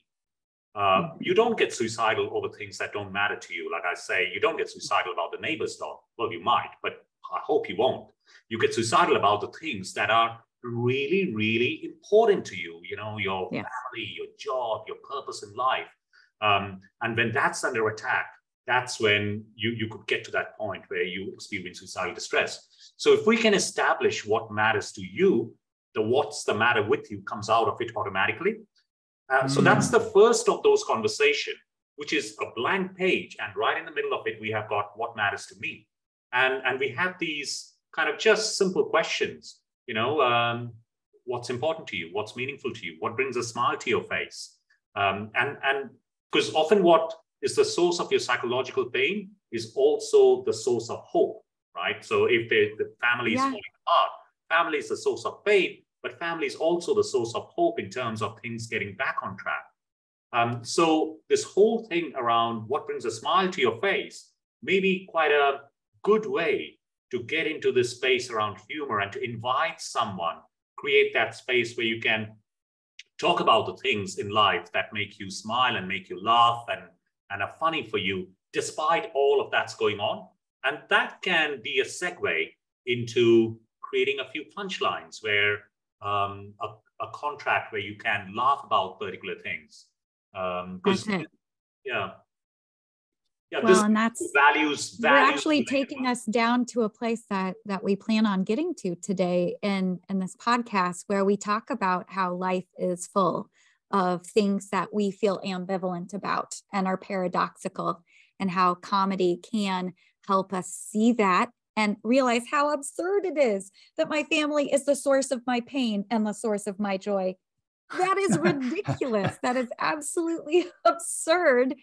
You don't get suicidal over things that don't matter to you. Like I say, you don't get suicidal about the neighbor's dog. Well, you might, but I hope you won't. You get suicidal about the things that are really, really important to you. You know, your family, your job, your purpose in life. And when that's under attack, that's when you could get to that point where you experience suicidal distress. So if we can establish what matters to you, the what's the matter with you comes out of it automatically. So that's the first of those conversations, which is a blank page. And right in the middle of it, we have got what matters to me. And we have these kind of just simple questions, what's important to you? What's meaningful to you? What brings a smile to your face? And because often what is the source of your psychological pain is also the source of hope, right? So if the family is falling apart, family is the source of pain, but family is also the source of hope in terms of things getting back on track. So this whole thing around what brings a smile to your face may be quite a good way to get into this space around humor and to invite someone, create that space where you can talk about the things in life that make you smile and make you laugh and are funny for you, despite all of that's going on. And that can be a segue into creating a few punchlines where a contract where you can laugh about particular things. Because yeah. Yeah, well, and that's values. You're actually taking us down to a place that we plan on getting to today in this podcast, where we talk about how life is full of things that we feel ambivalent about and are paradoxical, and how comedy can help us see that and realize how absurd it is that my family is the source of my pain and the source of my joy. That is ridiculous. That is absolutely absurd.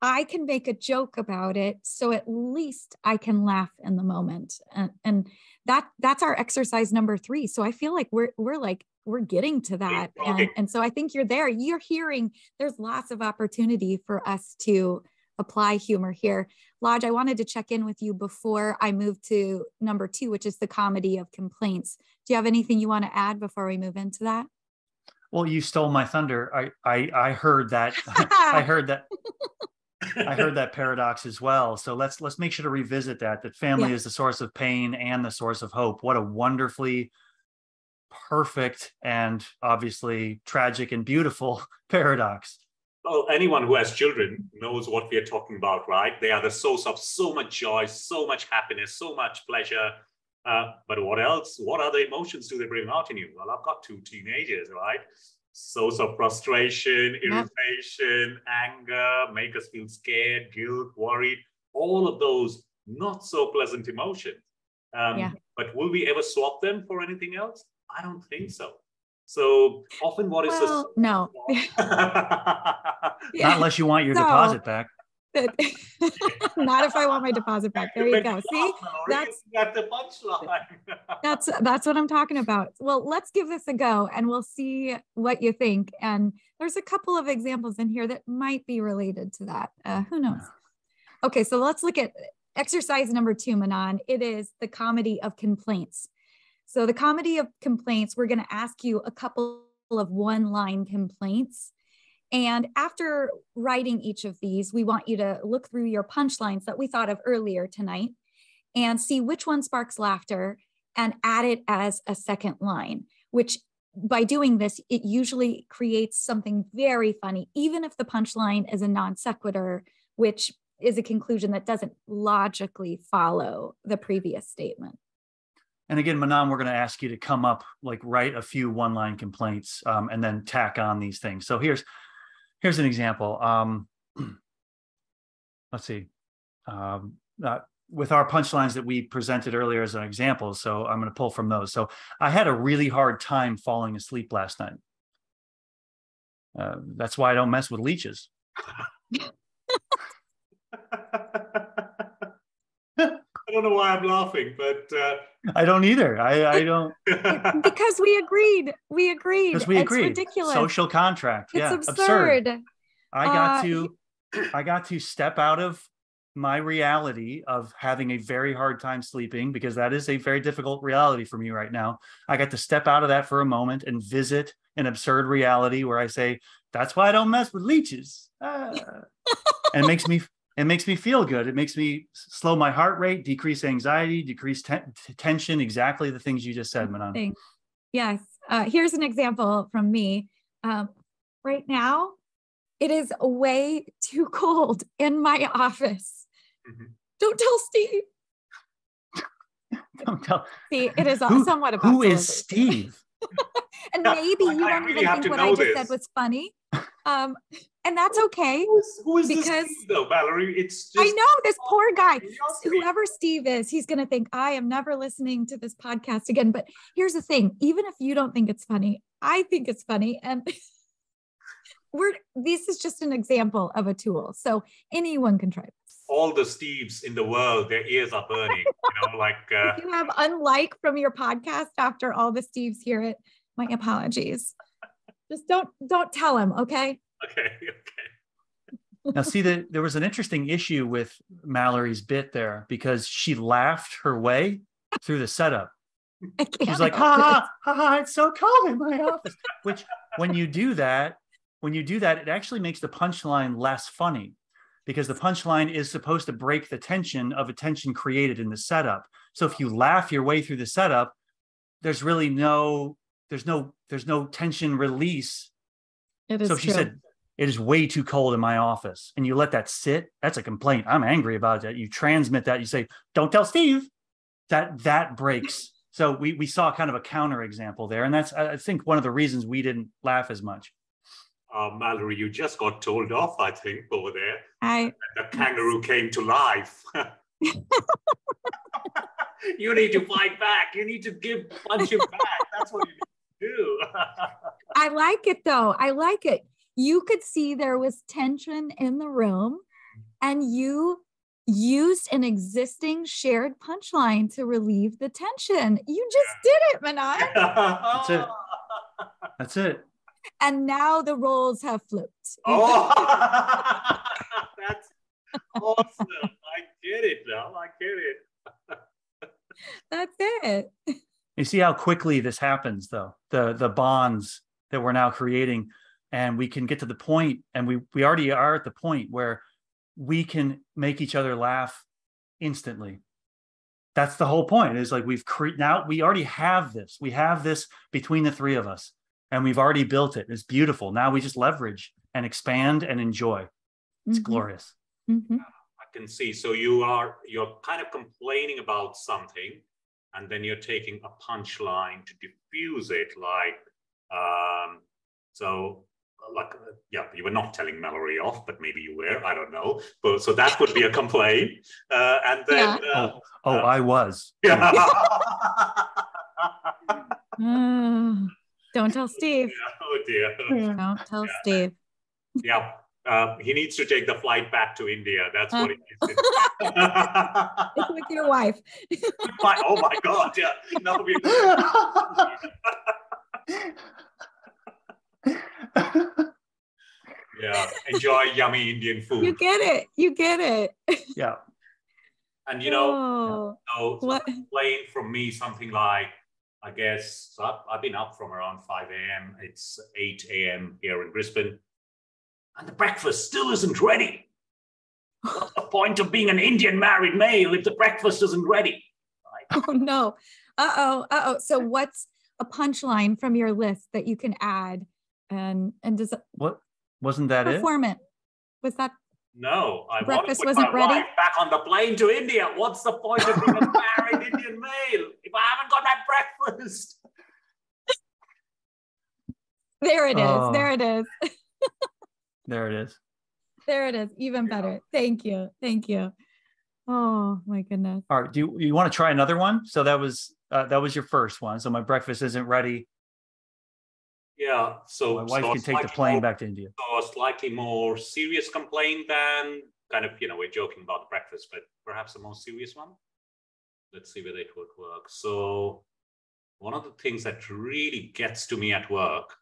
I can make a joke about it, so at least I can laugh in the moment. And that's our exercise number 3. So I feel like we're getting to that. And so I think you're hearing there's lots of opportunity for us to apply humor here. Lodge, I wanted to check in with you before I move to number 2, which is the comedy of complaints. Do you have anything you want to add before we move into that? Well, you stole my thunder. I heard that. I heard that paradox as well. So let's make sure to revisit that family is the source of pain and the source of hope. What a wonderfully perfect and obviously tragic and beautiful paradox. Well, anyone who has children knows what we are talking about, right? They are the source of so much joy, so much happiness, so much pleasure. But what else? What other emotions do they bring out in you? Well, I've got 2 teenagers, right? Source of frustration, irritation, anger, make us feel scared, guilt, worried, all of those not so pleasant emotions. But will we ever swap them for anything else? I don't think so. So often what is no. Not unless you want your deposit back. Not if I want my deposit back. There you go. See, that's the punchline. that's what I'm talking about. Well, let's give this a go and we'll see what you think. And there's a couple of examples in here that might be related to that. Who knows? Okay, so let's look at exercise number 2, Manan. It is the comedy of complaints. So the comedy of complaints, we're going to ask you a couple of one-line complaints. And after writing each of these, we want you to look through your punchlines that we thought of earlier tonight and see which one sparks laughter and add it as a second line, which by doing this, it usually creates something very funny, even if the punchline is a non sequitur, which is a conclusion that doesn't logically follow the previous statement. And again, Manan, we're going to ask you to come up, write a few one-line complaints and then tack on these things. So here's an example. Let's see. With our punchlines that we presented earlier as an example, so I'm going to pull from those. So I had a really hard time falling asleep last night. That's why I don't mess with leeches. I don't know why I'm laughing, but I don't either. I don't. Because we agreed. Because we agreed. It's ridiculous. Social contract. It's absurd. I got to step out of my reality of having a very hard time sleeping, because that is a very difficult reality for me right now. I got to step out of that for a moment and visit an absurd reality where I say, that's why I don't mess with leeches. And it makes me feel good. It makes me slow my heart rate, decrease anxiety, decrease tension, exactly the things you just said, Manan. Yes. Here's an example from me. Right now, it is way too cold in my office. Mm-hmm. Don't tell Steve. Don't tell. See, it is somewhat about who is Steve? And maybe you don't really even think what I just said was funny. And that's okay. Who is this Steve, though, Mallori? It's just, I know, this poor guy. Whoever Steve is, he's going to think, I am never listening to this podcast again. But here's the thing. Even if you don't think it's funny, I think it's funny. And this is just an example of a tool. So anyone can try this. All the Steves in the world, their ears are burning. If you have unlike from your podcast after all the Steves hear it, my apologies. Just don't tell him, okay? Okay. Now, see, there was an interesting issue with Mallori's bit there, because she laughed her way through the setup. She's like, ha, ha, ha, it's so cold in my office. Which, when you do that, it actually makes the punchline less funny, because the punchline is supposed to break the tension of a tension created in the setup. So if you laugh your way through the setup, there's really there's no tension release. It is so if she true. said, it is way too cold in my office, and you let that sit, that's a complaint. I'm angry about that. You transmit that. You say, don't tell Steve. That breaks. So we saw kind of a counter example there. And that's, I think, one of the reasons we didn't laugh as much. Mallori, you just got told off, I think, over there. And the kangaroo came to life. You need to fight back. You need to punch him back. That's what you need to do. I like it, though. I like it. You could see there was tension in the room, and you used an existing shared punchline to relieve the tension. You just did it, Manan. That's it. That's it. And now the roles have flipped. Oh, that's awesome. I get it now. I get it. That's it. You see how quickly this happens, though, the bonds that we're now creating, and we can get to the point, and we already are at the point where we can make each other laugh instantly. That's the whole point, is like now we already have this. We have this between the three of us, and we've already built it. It's beautiful. Now we just leverage and expand and enjoy. It's glorious. Mm-hmm. I can see. So you're kind of complaining about something, and then you're taking a punchline to diffuse it, you were not telling Mallori off, but maybe you were, I don't know. But so that would be a complaint. And then I was. Yeah. Don't tell Steve. Oh dear. Don't tell Steve. Yeah. He needs to take the flight back to India. That's what he needs to do. With your wife. Oh my God. Yeah. No, yeah. Enjoy yummy Indian food. You get it. You get it. Yeah. And so complaint from me, something like, I guess, so I've been up from around 5 a.m. It's 8 a.m. here in Brisbane. And the breakfast still isn't ready. What's the point of being an Indian married male if the breakfast isn't ready? Oh, no. Uh-oh. So what's a punchline from your list that you can add? And does it... What? Wasn't that performance? Was that... No. I breakfast want to put wasn't my ready? wife back on the plane to India. What's the point of being a married Indian male if I haven't got my breakfast? There it is. There it is. There it is. There it is. Even better. Thank you. Thank you. Oh my goodness. All right. Do you want to try another one? So that was your first one. So my breakfast isn't ready. Yeah. So my wife can take the plane back to India. So a slightly more serious complaint than kind of, we're joking about the breakfast, but perhaps a more serious one. Let's see whether it would work. So one of the things that really gets to me at work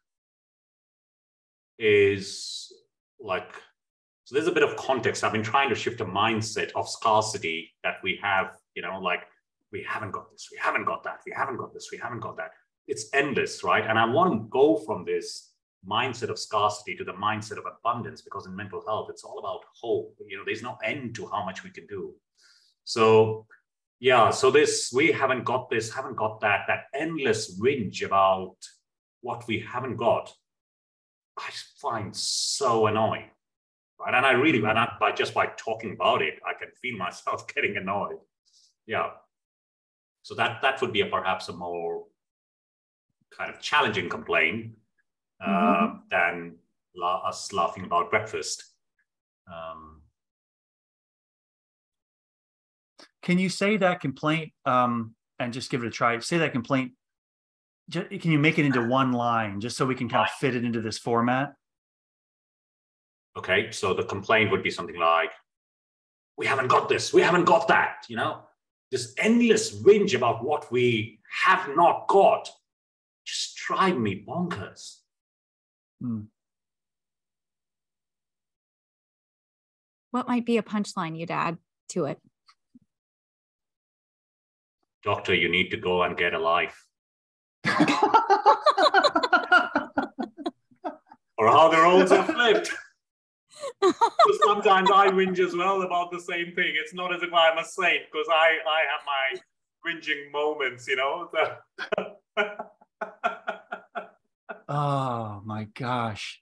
is so there's a bit of context. I've been trying to shift a mindset of scarcity that we have, we haven't got this, we haven't got that, we haven't got this, we haven't got that. It's endless, right? And I want to go from this mindset of scarcity to the mindset of abundance, because in mental health, it's all about hope. There's no end to how much we can do. So, so we haven't got this, haven't got that endless whinge about what we haven't got, I find so annoying, right? And I really, by talking about it, I can feel myself getting annoyed. Yeah. So that would be perhaps a more kind of challenging complaint than us laughing about breakfast. Can you say that complaint and just give it a try? Say that complaint. Can you make it into one line just so we can kind of fit it into this format? Okay, so the complaint would be something like, we haven't got this, we haven't got that, this endless whinge about what we have not got just drive me bonkers. What might be a punchline you'd add to it? Doctor, you need to go and get a life. Or how the roles are flipped. So sometimes I whinge as well about the same thing. It's not as if I'm a saint, because I have my whinging moments, you know. Oh my gosh.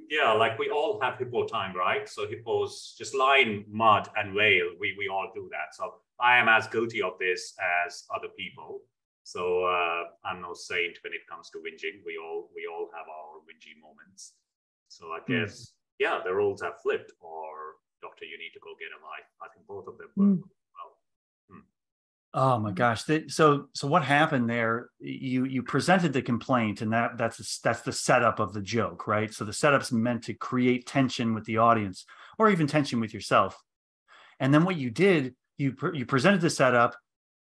Yeah, like we all have hippo time, right? So hippos just lie in mud and wail. We all do that. So I am as guilty of this as other people. So I'm no saint when it comes to whinging. We all have our whingy moments. So I guess, yeah, the roles have flipped, or doctor, you need to go get a life. I think both of them work well. Oh my gosh. So what happened there? You presented the complaint, and that's the setup of the joke, right? So the setup's meant to create tension with the audience, or even tension with yourself. And then what you did, you presented the setup.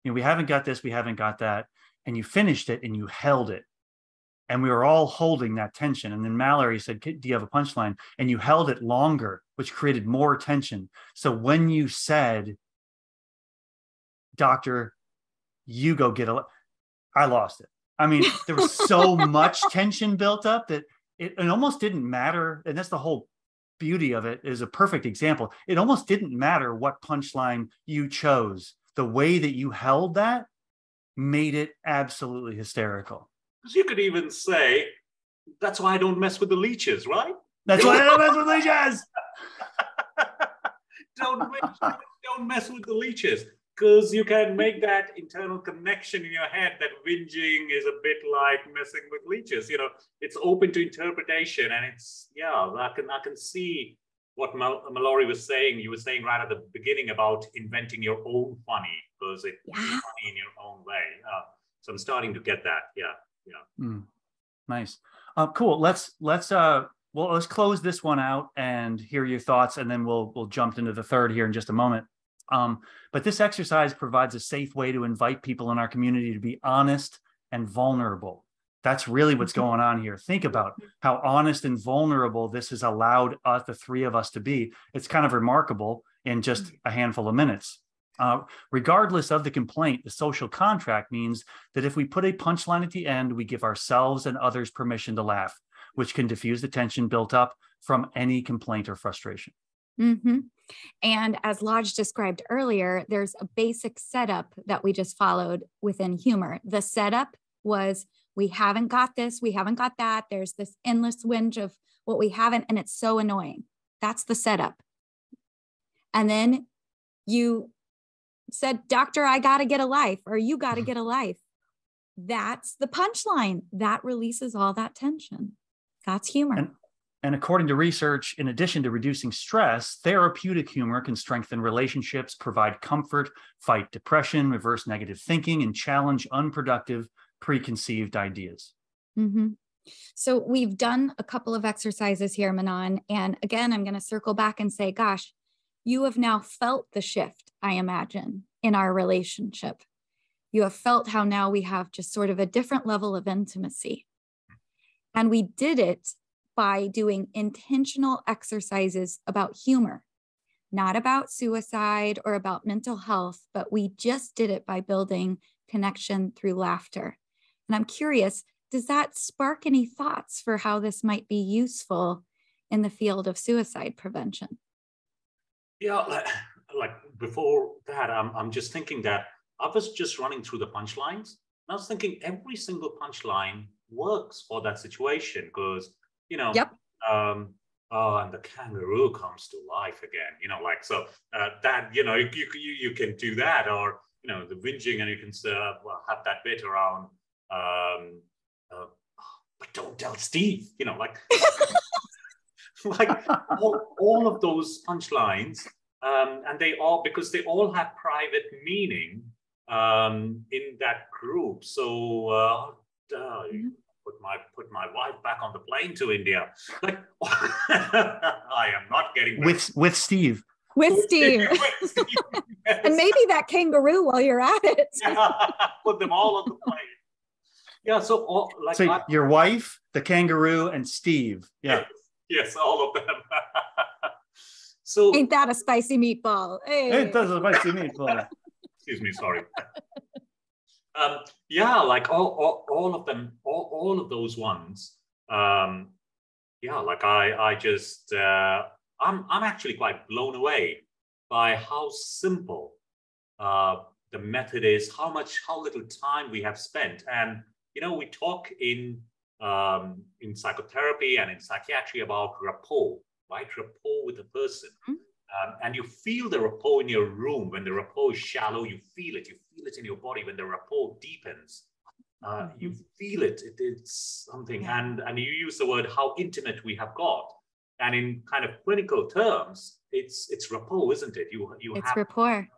You know, we haven't got this, we haven't got that, and you finished it and you held it. And we were all holding that tension. And then Mallori said, "Do you have a punchline?" And you held it longer, which created more tension. So when you said, "Doctor, you go get I lost it. I mean, there was so much tension built up that it almost didn't matter. And that's the whole beauty of it, is a perfect example. It almost didn't matter what punchline you chose. The way that you held that made it absolutely hysterical. Because you could even say, that's why I don't mess with the leeches, right? That's why I don't mess with leeches. Don't mess with the leeches. Because you can make that internal connection in your head that whinging is a bit like messing with leeches. You know, it's open to interpretation, and it's, yeah, I can see what Mallori was saying. You were saying right at the beginning about inventing your own funny, because it's funny in your own way. So I'm starting to get that. Yeah. Nice. Cool. Let's close this one out and hear your thoughts, and then we'll jump into the third here in just a moment. But this exercise provides a safe way to invite people in our community to be honest and vulnerable. That's really what's going on here. Think about how honest and vulnerable this has allowed us, the three of us, to be. It's kind of remarkable in just a handful of minutes. Regardless of the complaint, the social contract means that if we put a punchline at the end, we give ourselves and others permission to laugh, which can diffuse the tension built up from any complaint or frustration. And as Lodge described earlier, there's a basic setup that we just followed within humor. The setup was, we haven't got this, we haven't got that. There's this endless whinge of what we haven't, and it's so annoying. That's the setup. And then you said, "Doctor, I got to get a life," or "You got to get a life." That's the punchline. That releases all that tension. That's humor. And according to research, in addition to reducing stress, therapeutic humor can strengthen relationships, provide comfort, fight depression, reverse negative thinking, and challenge unproductive, preconceived ideas. So we've done a couple of exercises here, Manon. And again, I'm going to circle back and say, gosh, you have now felt the shift, I imagine, in our relationship. You have felt how now we have just sort of a different level of intimacy. And we did it by doing intentional exercises about humor, not about suicide or about mental health, but we just did it by building connection through laughter. And I'm curious, does that spark any thoughts for how this might be useful in the field of suicide prevention? Yeah, like before that, I'm just thinking that I was just running through the punchlines. I was thinking every single punchline works for that situation, because you know, and the kangaroo comes to life again, you know, like, so that, you know, you can do that, or, you know, the whinging, and you can have that bit around, but don't tell Steve, you know, like, like all of those punchlines, and they all, because they all have private meaning in that group. So, put my wife back on the plane to India. Like, I am not getting with Steve. With Steve. With Steve. Yes. And maybe that kangaroo while you're at it. Put them all on the plane. Yeah. So your wife, the kangaroo, and Steve. Yeah. Yes, all of them. So ain't that a spicy meatball? Hey. Ain't that a spicy meatball? Excuse me. Sorry. Yeah, like all of them, all of those ones. Yeah, like I just I'm actually quite blown away by how simple the method is, how little time we have spent. And, we talk in psychotherapy and in psychiatry about rapport, right? Rapport with a person. And you feel the rapport in your room. When the rapport is shallow, you feel it. You feel it in your body. When the rapport deepens, you feel it. It's something. And you use the word how intimate we have got. And in kind of clinical terms, it's rapport, isn't it? It's rapport.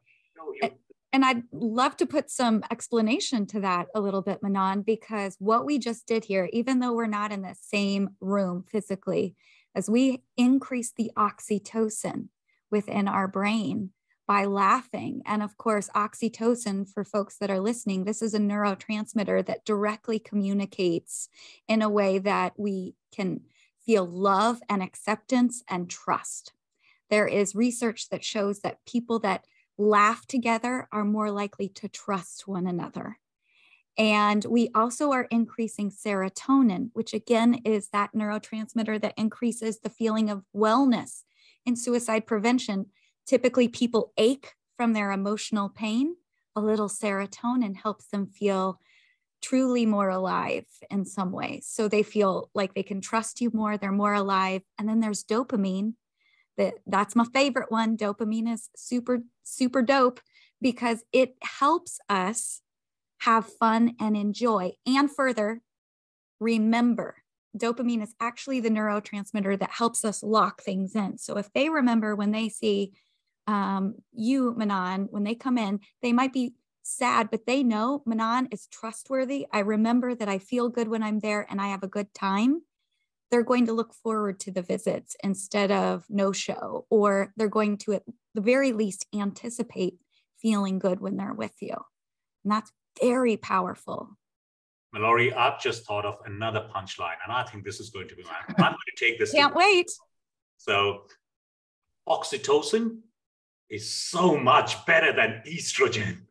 And I'd love to put some explanation to that a little bit, Manon, because what we just did here, even though we're not in the same room physically, as we increase the oxytocin within our brain by laughing. And of course, oxytocin, for folks that are listening, this is a neurotransmitter that directly communicates in a way that we can feel love and acceptance and trust. There is research that shows that people that laugh together are more likely to trust one another. And we also are increasing serotonin, which again is that neurotransmitter that increases the feeling of wellness. In suicide prevention, typically people ache from their emotional pain. A little serotonin helps them feel truly more alive in some ways. So they feel like they can trust you more, they're more alive. And then there's dopamine. That's my favorite one. Dopamine is super, super dope because it helps us have fun and enjoy. And further, remember, dopamine is actually the neurotransmitter that helps us lock things in. So if they remember when they see you, Manon, when they come in, they might be sad, but they know Manon is trustworthy. I remember that I feel good when I'm there and I have a good time. They're going to look forward to the visits instead of no show, or they're going to at the very least anticipate feeling good when they're with you. And that's very powerful. Mallori, I've just thought of another punchline, and I think this is going to be mine. I'm going to take this. Can't wait. So, oxytocin is so much better than estrogen.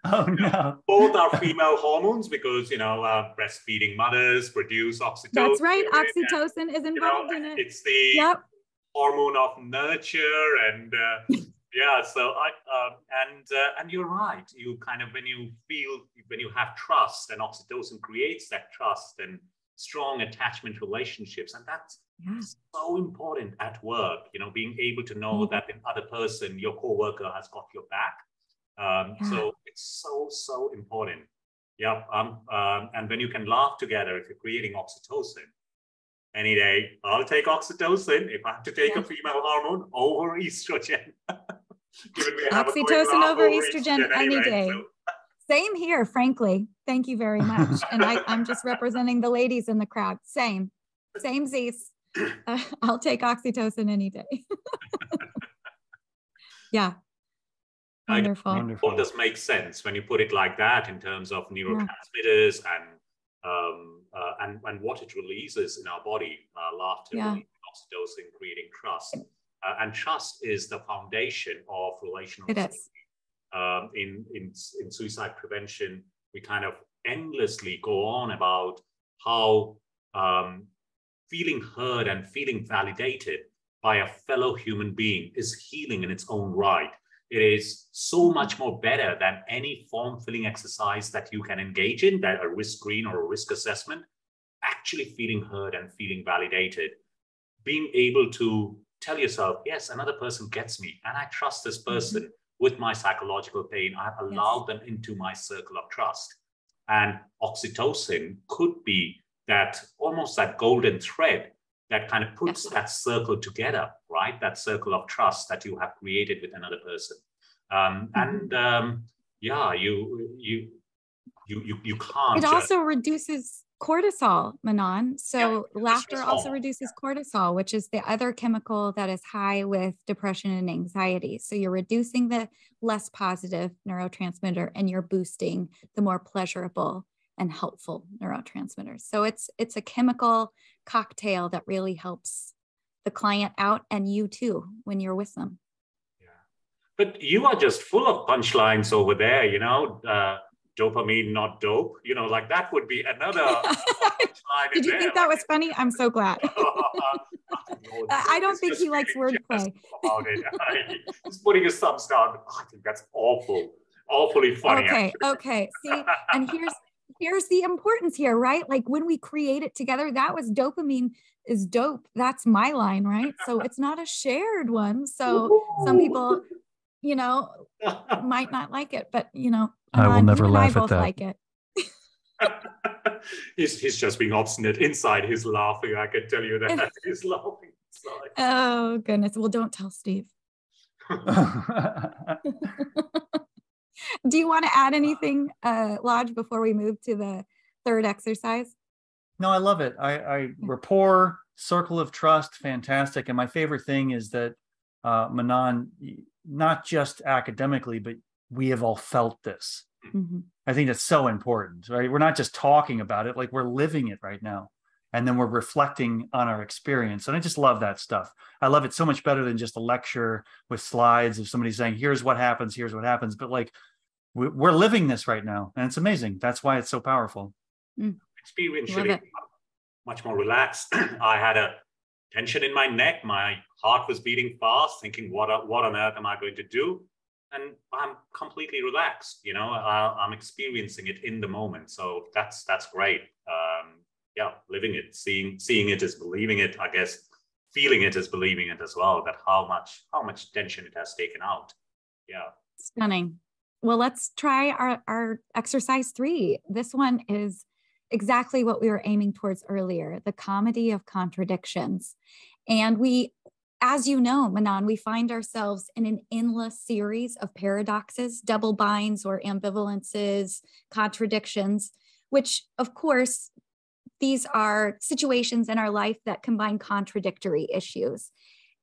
Oh no! Both are female hormones because breastfeeding mothers produce oxytocin. That's right. Oxytocin is involved in it. It's the hormone of nurture, and So and you're right. You kind of when you have trust, and oxytocin creates that trust and strong attachment relationships, and that's so important at work. Being able to know that the other person, your coworker, has got your back. So it's so important. And when you can laugh together, if you're creating oxytocin, any day, I'll take oxytocin if I have to take a female hormone over estrogen. Oxytocin over estrogen any day. So. Same here, frankly. Thank you very much. And I'm just representing the ladies in the crowd. Same Z's. I'll take oxytocin any day. Yeah. Wonderful. Wonderful. It does make sense when you put it like that in terms of neurotransmitters and what it releases in our body. Laughter, oxytocin, creating trust. And trust is the foundation of relational safety. In suicide prevention, we kind of endlessly go on about how feeling heard and feeling validated by a fellow human being is healing in its own right. It is so much more better than any form-filling exercise that you can engage in, that a risk screen or a risk assessment. Actually feeling heard and feeling validated. Being able to tell yourself, yes, another person gets me, and I trust this person with my psychological pain. I've allowed them into my circle of trust. And oxytocin could be that almost that golden thread that kind of puts that circle together, right? That circle of trust that you have created with another person. You can't. It also reduces cortisol, Manon. So laughter also reduces cortisol, which is the other chemical that is high with depression and anxiety. So you're reducing the less positive neurotransmitter and you're boosting the more pleasurable and helpful neurotransmitters. So it's a chemical cocktail that really helps the client out and you too when you're with them. Yeah, but you are just full of punchlines over there, dopamine, not dope. You know, like that would be another line. Did you think that was funny? I'm so glad. I don't think he likes wordplay. He's putting his thumbs down. I think that's awful. Awfully funny. Okay. See, and here's the importance here, right? Like when we create it together, that was dopamine is dope. That's my line, right? So it's not a shared one. So some people, you know, might not like it, but you know, I will never laugh at that. Like it. He's just being obstinate. Inside, he's laughing. I can tell you that he's laughing inside. Oh goodness. Well, don't tell Steve. Do you want to add anything, Lodge, before we move to the third exercise? No, I love it. I rapport, circle of trust, fantastic. And my favorite thing is that, Manon, not just academically, but we have all felt this. Mm-hmm. I think that's so important, right? We're not just talking about it, like we're living it right now. And then we're reflecting on our experience. And I just love that stuff. I love it so much better than just a lecture with slides of somebody saying, here's what happens. But like, we're living this right now. And it's amazing. That's why it's so powerful. Experientially, much more relaxed. I had a tension in my neck. My heart was beating fast, thinking, what on earth am I going to do? And I'm completely relaxed. You know, I'm experiencing it in the moment. So that's great. Living it, seeing it is believing it, I guess, feeling it is believing it as well, that how much tension it has taken out. Yeah. Stunning. Well, let's try our exercise 3. This one is exactly what we were aiming towards earlier, the comedy of contradictions. And we, as you know, Manon, we find ourselves in an endless series of paradoxes, double binds or ambivalences, contradictions, which of course, these are situations in our life that combine contradictory issues.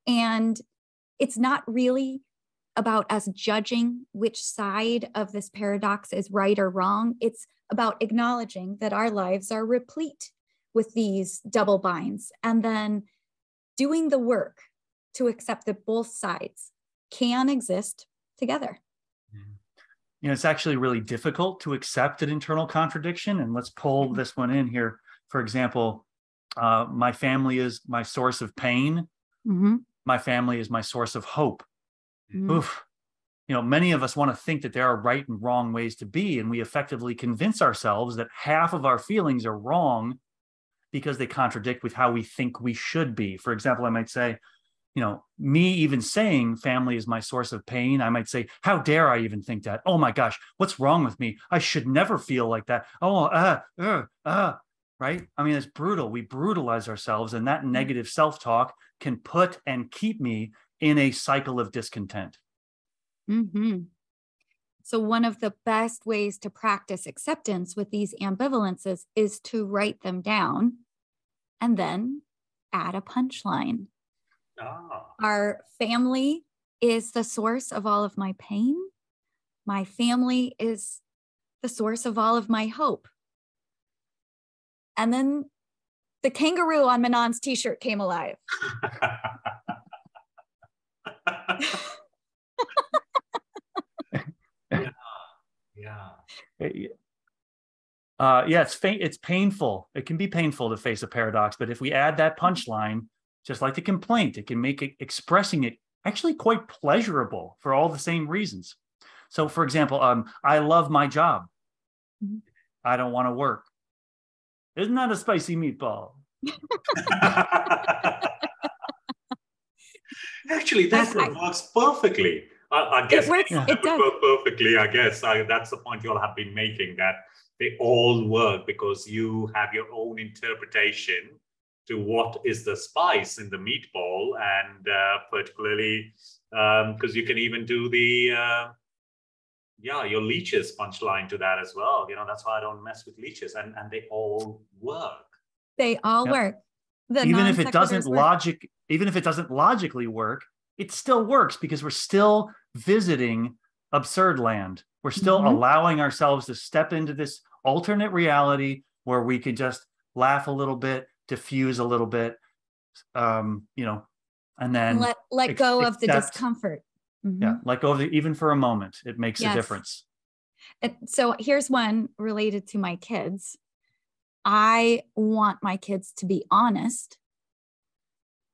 And it's not really about us judging which side of this paradox is right or wrong. It's about acknowledging that our lives are replete with these double binds and then doing the work to accept that both sides can exist together. You know, it's actually really difficult to accept an internal contradiction. And let's pull this one in here. For example, my family is my source of pain. Mm-hmm. My family is my source of hope. Mm-hmm. Oof. You know, many of us want to think that there are right and wrong ways to be, and we effectively convince ourselves that half of our feelings are wrong because they contradict with how we think we should be. For example, I might say, you know, me even saying family is my source of pain, I might say, how dare I even think that? Oh my gosh, what's wrong with me? I should never feel like that. Right? I mean, it's brutal. We brutalize ourselves, and that negative self-talk can put and keep me in a cycle of discontent. Mm-hmm. So one of the best ways to practice acceptance with these ambivalences is to write them down and then add a punchline. Our family is the source of all of my pain. My family is the source of all of my hope. And then the kangaroo on Manon's t-shirt came alive. It's painful. It can be painful to face a paradox, but if we add that punchline, just like the complaint, it can make expressing it actually quite pleasurable for all the same reasons. So, for example, I love my job. Mm-hmm. I don't want to work. Isn't that a spicy meatball? Actually, that works perfectly. I guess it works. It does work perfectly. I guess that's the point you all have been making, that they all work because you have your own interpretation to what is the spice in the meatball, and particularly because you can even do the your leeches punchline to that as well. You know, that's why I don't mess with leeches, and they all work. They all work. Even if it doesn't logically work, it still works because we're still visiting absurd land. We're still allowing ourselves to step into this alternate reality where we can just laugh a little bit, diffuse a little bit, and then let go of the discomfort. Yeah, let go of it even for a moment. It makes a difference. So here's one related to my kids. I want my kids to be honest.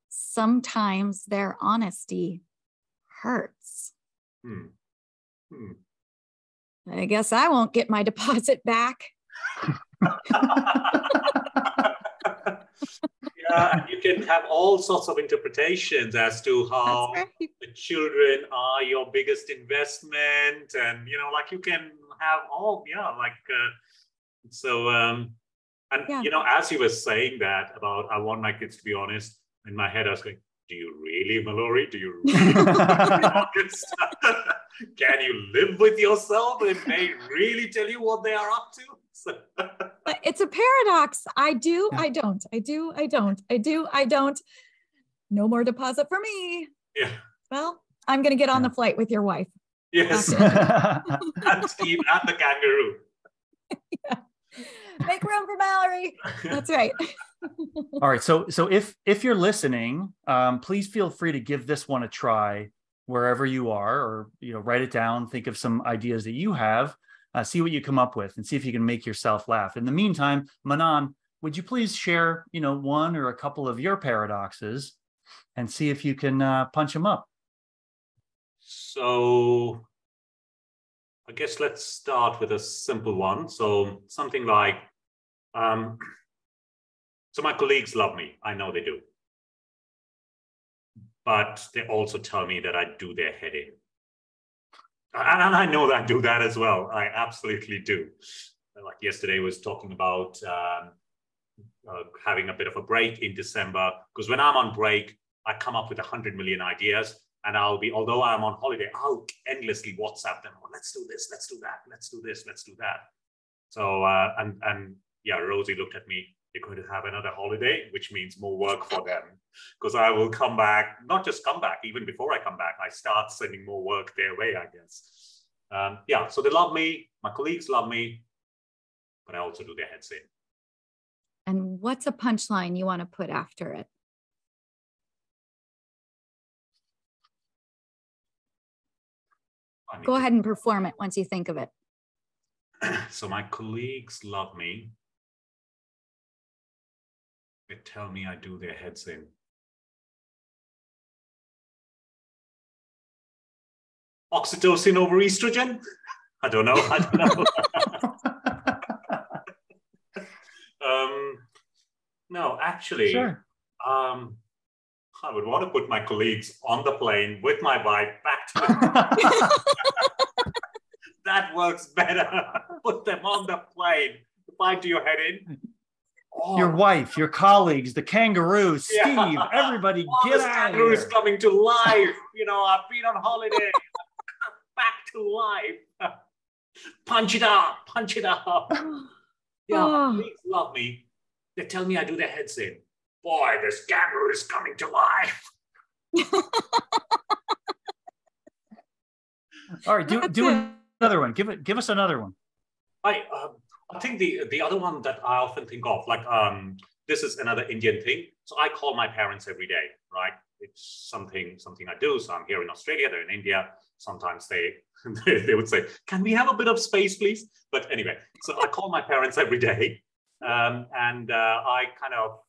Sometimes their honesty hurts. I guess I won't get my deposit back. Yeah, you can have all sorts of interpretations as to how the children are your biggest investment, and like you can have all, as you were saying that about I want my kids to be honest, in my head I was going, do you really, Mallori? Do you really be honest? Can you live with yourself and they really tell you what they are up to? It's a paradox. I do, I don't. I do, I don't. I do, I don't. No more deposit for me. Yeah. Well, I'm going to get on the flight with your wife. Yes. And Steve and the kangaroo. Yeah. Make room for Mallori. That's right. All right. So if you're listening, please feel free to give this one a try wherever you are, or write it down. Think of some ideas that you have. See what you come up with, and see if you can make yourself laugh. In the meantime, Manan, would you please share, one or a couple of your paradoxes, and see if you can punch them up? So, I guess let's start with a simple one. So something like, so my colleagues love me. I know they do. But they also tell me that I do their head in. And I know that I do that as well. I absolutely do. Like yesterday was talking about having a bit of a break in December, because when I'm on break, I come up with 100 million ideas, and although I'm on holiday, I'll endlessly WhatsApp them. Oh, let's do this, let's do that, let's do this, let's do that. So, Rosie looked at me, you're going to have another holiday, which means more work for them, because I will come back, not just come back, even before I come back, I start sending more work their way, I guess. So they love me, my colleagues love me, but I also do their heads in. And what's a punchline you want to put after it? Go ahead and perform it once you think of it. So my colleagues love me. They tell me I do their heads in. Oxytocin over estrogen? I don't know. No, actually, sure. I would want to put my colleagues on the plane with my wife back to that works better. Put them on the plane. Why do you head in? Oh. Your wife, your colleagues, the kangaroo, Steve, everybody get out of here. Kangaroo's coming to life. I've been on holiday. Back to life. Punch it up. Punch it up. Colleagues love me. They tell me I do their heads in. Boy, this kangaroo is coming to life. All right, do another one. Give us another one. I think the other one that I often think of, this is another Indian thing. So I call my parents every day, right? It's something I do. So I'm here in Australia, they're in India. Sometimes they would say, "Can we have a bit of space, please?" But anyway, so I call my parents every day, and I kind of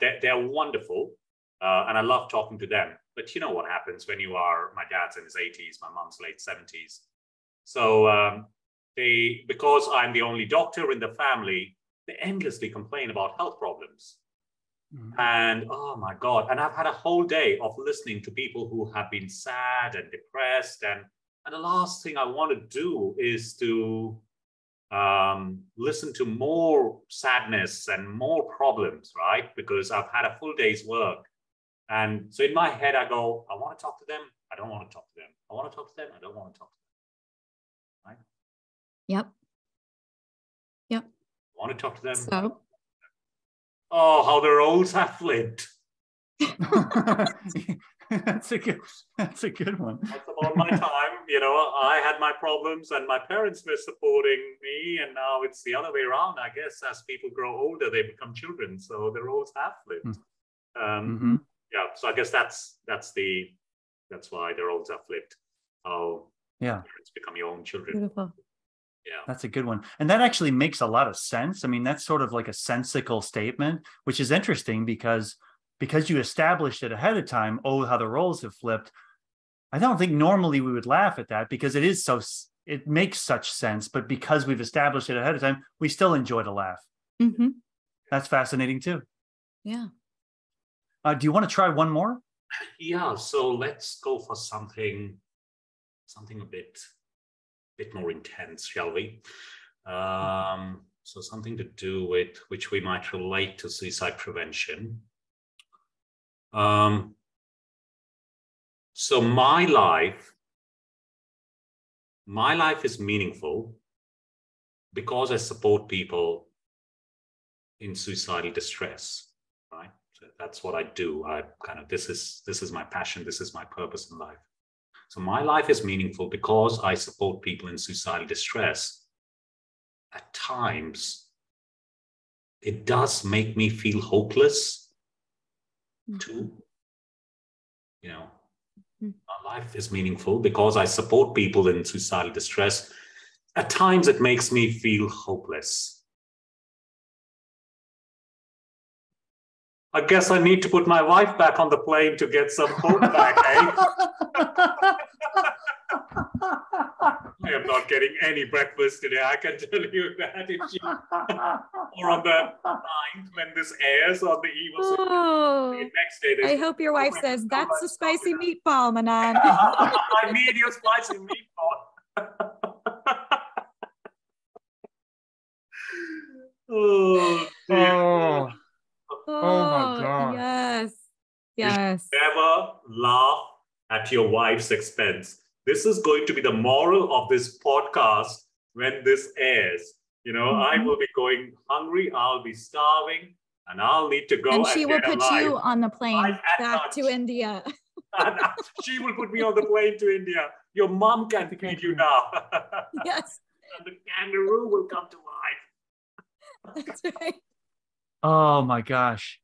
they're wonderful, and I love talking to them. But you know what happens when my dad's in his 80s, my mom's late 70s. So because I'm the only doctor in the family, they endlessly complain about health problems. Mm-hmm. And oh my God, and I've had a whole day of listening to people who have been sad and depressed. And the last thing I want to do is to listen to more sadness and more problems, right? Because I've had a full day's work. And so in my head, I go, I want to talk to them. I don't want to talk to them. I want to talk to them. I don't want to talk to them. Right? Yep. I want to talk to them. So? Oh, how the roles have flipped. That's a good one. That's about my time. I had my problems and my parents were supporting me, and now it's the other way around. I guess as people grow older, they become children. So the roles have flipped. Mm-hmm. Yeah, so I guess that's why the roles are flipped. How Yeah. Parents become your own children. Beautiful. Yeah. That's a good one. And that actually makes a lot of sense. I mean, that's sort of like a sensical statement, which is interesting because you established it ahead of time, oh, how the roles have flipped. I don't think normally we would laugh at that because it makes such sense. But because we've established it ahead of time, we still enjoy to laugh. Mm-hmm. That's fascinating too. Yeah. Do you want to try one more? Yeah. So let's go for something a bit more intense, shall we? So something to do with which we might relate to suicide prevention. So my life is meaningful because I support people in suicidal distress, right? So that's what I do. This is my passion. This is my purpose in life. So my life is meaningful because I support people in suicidal distress. At times, it does make me feel hopeless too. You know, my life is meaningful because I support people in suicidal distress. At times, it makes me feel hopeless. I guess I need to put my wife back on the plane to get some hope back, eh? I am not getting any breakfast today. I can tell you that. Or on the 9th, when this airs on the eve of the next day. I hope your wife says, that's a spicy meatball, Manan. I need your spicy meatball. Oh, my God. Yes. Yes. You should never laugh at your wife's expense. This is going to be the moral of this podcast when this airs. You know, I will be going hungry, I'll be starving, and I'll need to go. And she will put you on the plane back to India. She will put me on the plane to India. Your mom can feed you now. Yes. And the kangaroo will come to life. That's right. Oh my gosh.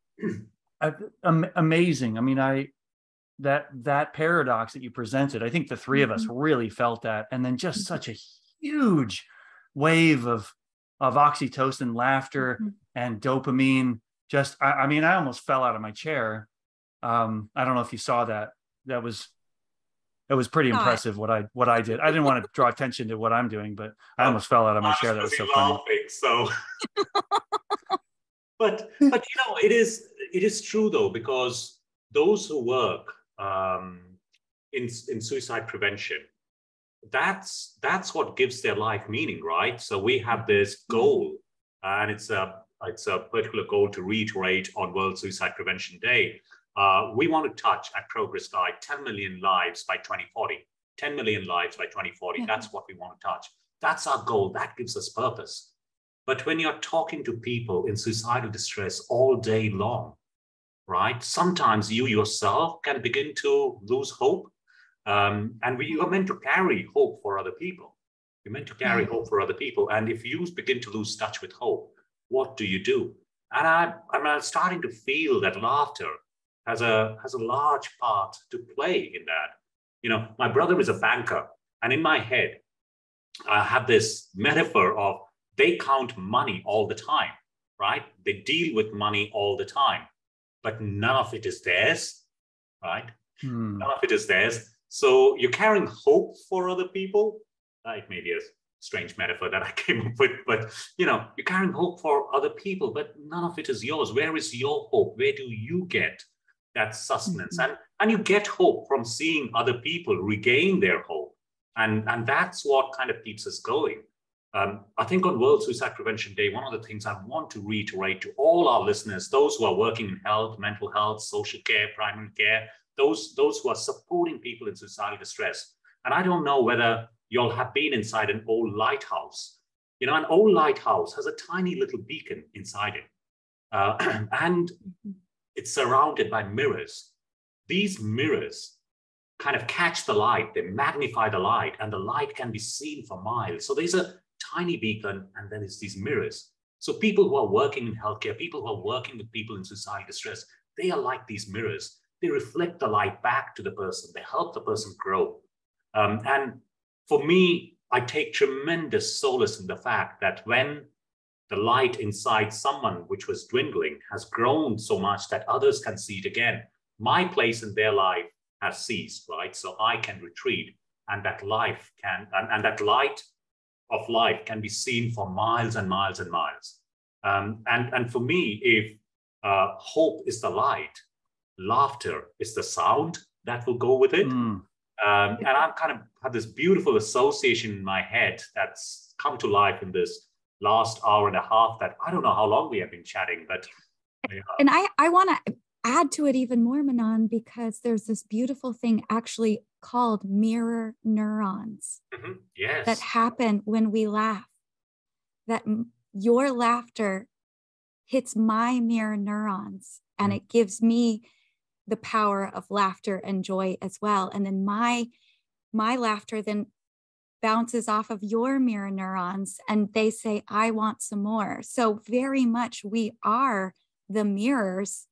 Amazing. I mean, that paradox that you presented, I think the three of us really felt that. And then just such a huge wave of oxytocin, laughter, and dopamine. Just, I mean, I almost fell out of my chair. I don't know if you saw that. It was pretty impressive what I did. I didn't want to draw attention to what I'm doing, but I almost fell out of my chair. That was so funny. So, but you know, it is true though, because those who work in suicide prevention, that's what gives their life meaning, right? So we have this goal, and it's a particular goal to reiterate on World Suicide Prevention Day. We want to touch at Progress Guide 10 million lives by 2040. 10 million lives by 2040. Yeah. That's what we want to touch. That's our goal. That gives us purpose. But when you're talking to people in suicidal distress all day long, right? Sometimes you yourself can begin to lose hope. And you are meant to carry hope for other people. You're meant to carry hope for other people. And if you begin to lose touch with hope, what do you do? And I'm starting to feel that laughter has a large part to play in that. You know, my brother is a banker, and in my head, I have this metaphor of they count money all the time, right? They deal with money all the time, but none of it is theirs, right? None of it is theirs. So you're carrying hope for other people. It may be a strange metaphor that I came up with, but you know, you're carrying hope for other people, but none of it is yours. Where is your hope? Where do you get that sustenance? And you get hope from seeing other people regain their hope. And that's what kind of keeps us going. I think on World Suicide Prevention Day, one of the things I want to reiterate to all our listeners, those who are working in health, mental health, social care, primary care, those who are supporting people in suicidal distress. And I don't know whether you'll have been inside an old lighthouse. You know, an old lighthouse has a tiny little beacon inside it. And it's surrounded by mirrors. These mirrors kind of catch the light, they magnify the light, and the light can be seen for miles. So there's a tiny beacon, and then it's these mirrors. So people who are working in healthcare, people who are working with people in suicidal distress, they are like these mirrors. They reflect the light back to the person. They help the person grow. And for me, I take tremendous solace in the fact that when the light inside someone, which was dwindling, has grown so much that others can see it again, my place in their life has ceased, right? So I can retreat, and that life can, and that light of life can be seen for miles and miles and miles. And for me, if hope is the light, laughter is the sound that will go with it. And I've kind of had this beautiful association in my head that's come to life in this last hour and a half that I don't know how long we have been chatting, but. And I want to add to it even more, Manan, because there's this beautiful thing actually called mirror neurons yes. that happen when we laugh, that your laughter hits my mirror neurons and it gives me the power of laughter and joy as well. And then my laughter then bounces off of your mirror neurons and they say, I want some more. So very much we are the mirrors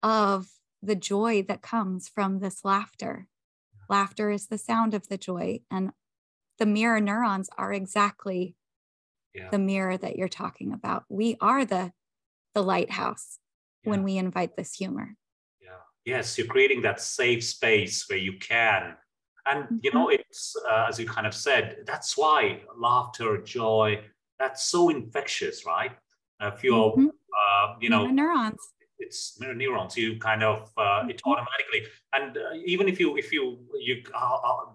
of the joy that comes from this laughter. Laughter is the sound of the joy, and the mirror neurons are exactly the mirror that you're talking about. We are the lighthouse when we invite this humor. Yes, you're creating that safe space where you can. And, you know, it's, as you kind of said, that's why laughter, joy, that's so infectious, right? If you're, you know, mirror neurons. It's mirror neurons. You kind of, it automatically, and even if you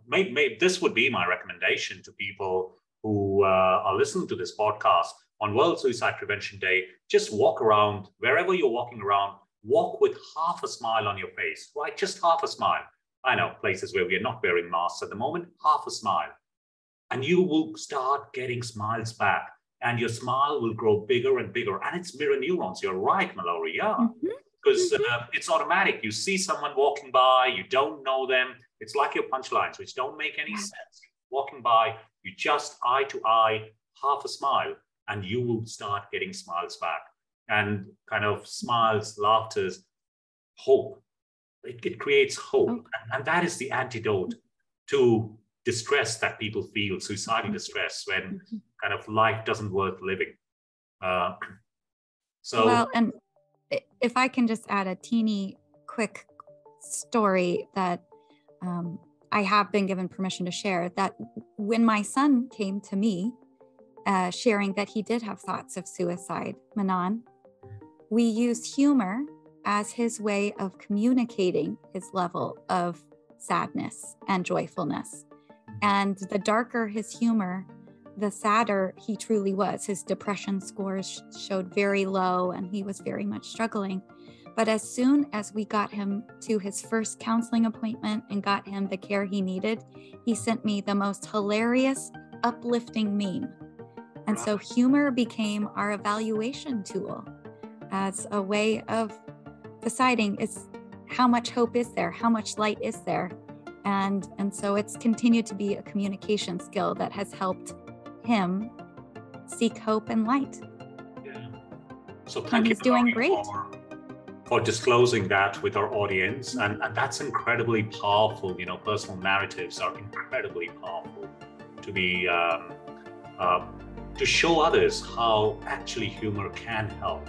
maybe this would be my recommendation to people who are listening to this podcast on World Suicide Prevention Day, just walk around, wherever you're walking around, walk with half a smile on your face, right? Just half a smile. I know places where we are not wearing masks at the moment, half a smile. And you will start getting smiles back. And your smile will grow bigger and bigger. And it's mirror neurons. You're right, Mallori. Yeah. Because it's automatic. You see someone walking by, you don't know them. It's like your punchlines, which don't make any sense. Walking by, you just eye to eye, half a smile, and you will start getting smiles back. And kind of smiles, laughters, hope. It creates hope. And that is the antidote to distress that people feel, suicidal distress, when kind of life doesn't worth living. Well, and if I can just add a teeny quick story that I have been given permission to share, that when my son came to me sharing that he did have thoughts of suicide, Manan, we used humor as his way of communicating his level of sadness and joyfulness. And the darker his humor, the sadder he truly was. His depression scores showed very low and he was very much struggling. But as soon as we got him to his first counseling appointment and got him the care he needed, he sent me the most hilarious, uplifting meme. And so humor became our evaluation tool as a way of deciding is how much hope is there, how much light is there. And so it's continued to be a communication skill that has helped him seek hope and light. So thank you, he's doing great. For disclosing that with our audience. And that's incredibly powerful. You know, personal narratives are incredibly powerful to be, to show others how actually humor can help.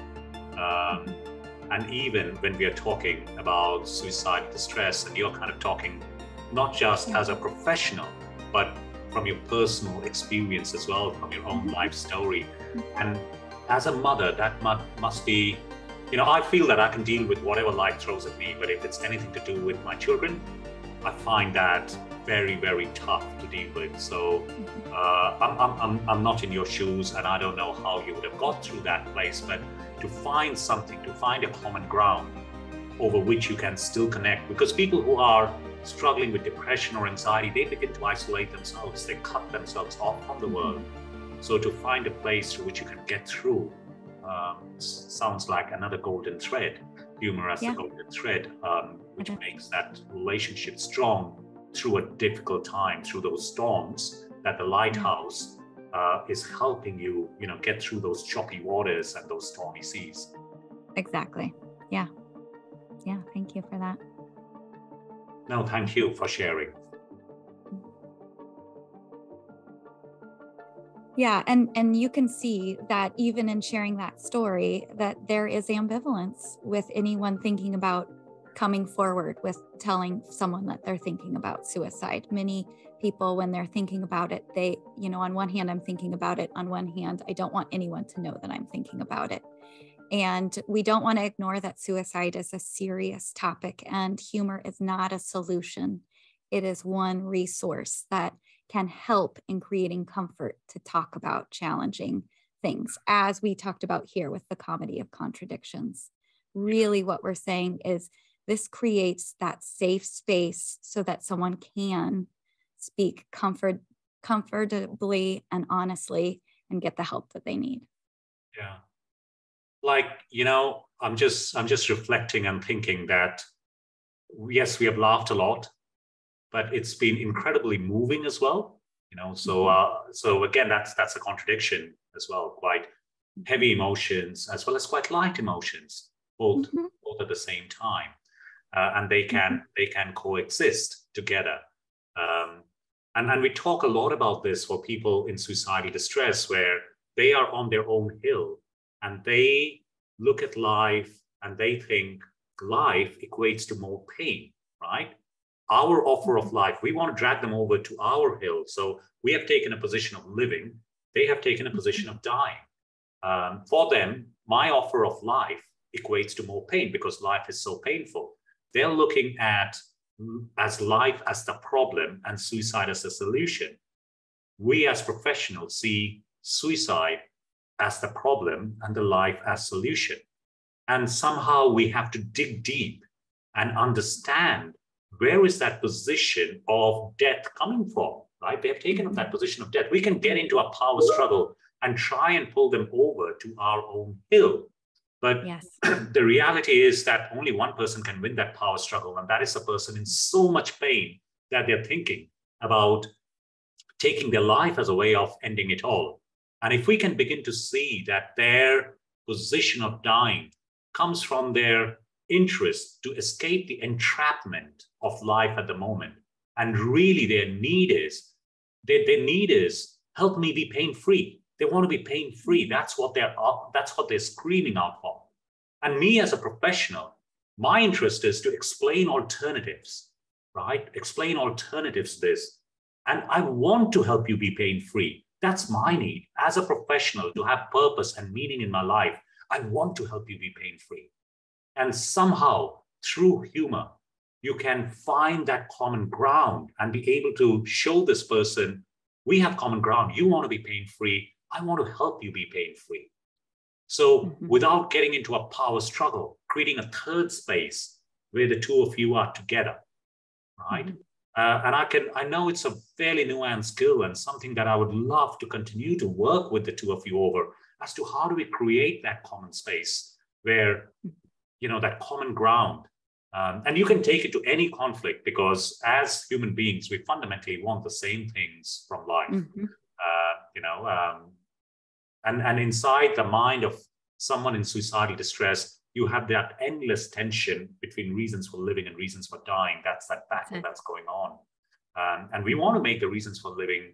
And even when we are talking about suicidal distress, and you're kind of talking not just as a professional, but from your personal experience as well, from your own life story. And as a mother, that must be, you know, I feel that I can deal with whatever life throws at me, but if it's anything to do with my children, I find that very, very tough to deal with. So I'm not in your shoes, and I don't know how you would have got through that place, but to find something, to find a common ground over which you can still connect, because people who are struggling with depression or anxiety, they begin to isolate themselves, they cut themselves off from the world. So to find a place through which you can get through sounds like another golden thread, humor as the golden thread, which makes that relationship strong through a difficult time, through those storms, that the lighthouse is helping you, you know, get through those choppy waters and those stormy seas. Exactly. Yeah. Thank you for that. No, thank you for sharing. Yeah, and you can see that even in sharing that story, that there is ambivalence with anyone thinking about coming forward with telling someone that they're thinking about suicide. Many people, when they're thinking about it, they, on one hand, I'm thinking about it. On one hand, I don't want anyone to know that I'm thinking about it. And we don't want to ignore that suicide is a serious topic, and humor is not a solution. It is one resource that can help in creating comfort to talk about challenging things, as we talked about here with the Comedy of Contradictions. Really what we're saying is this creates that safe space so that someone can speak comfortably and honestly and get the help that they need. Yeah. Like, I'm just reflecting and thinking that, yes, we have laughed a lot, but it's been incredibly moving as well, so again, that's a contradiction as well, quite heavy emotions as well as quite light emotions, both at the same time, and they can coexist together. And we talk a lot about this for people in suicidal distress, where they are on their own hill and they look at life and they think life equates to more pain, right? Our offer of life, we want to drag them over to our hill. So we have taken a position of living. They have taken a position of dying. For them, my offer of life equates to more pain because life is so painful. They're looking at as life as the problem and suicide as the solution. We as professionals see suicide as the problem and the life as solution. And somehow we have to dig deep and understand, where is that position of death coming from, right? They have taken up that position of death. We can get into a power struggle and try and pull them over to our own hill. But yes, the reality is that only one person can win that power struggle, and that is a person in so much pain that they're thinking about taking their life as a way of ending it all. And if we can begin to see that their position of dying comes from their interest to escape the entrapment of life at the moment, and really their need is help me be pain-free. They want to be pain-free. That's what they're screaming out for. And me as a professional, my interest is to explain alternatives, right? Explain alternatives to this. And I want to help you be pain-free. That's my need as a professional, to have purpose and meaning in my life. I want to help you be pain-free. And somehow, through humor, you can find that common ground and be able to show this person, we have common ground. You want to be pain-free. I want to help you be pain-free. So without getting into a power struggle, creating a third space where the two of you are together, right? And I know it's a fairly nuanced skill and something that I would love to continue to work with the two of you over, as to how do we create that common space where, that common ground. And you can take it to any conflict, because as human beings, we fundamentally want the same things from life. And inside the mind of someone in suicidal distress, you have that endless tension between reasons for living and reasons for dying. That's that battle that's going on. And we want to make the reasons for living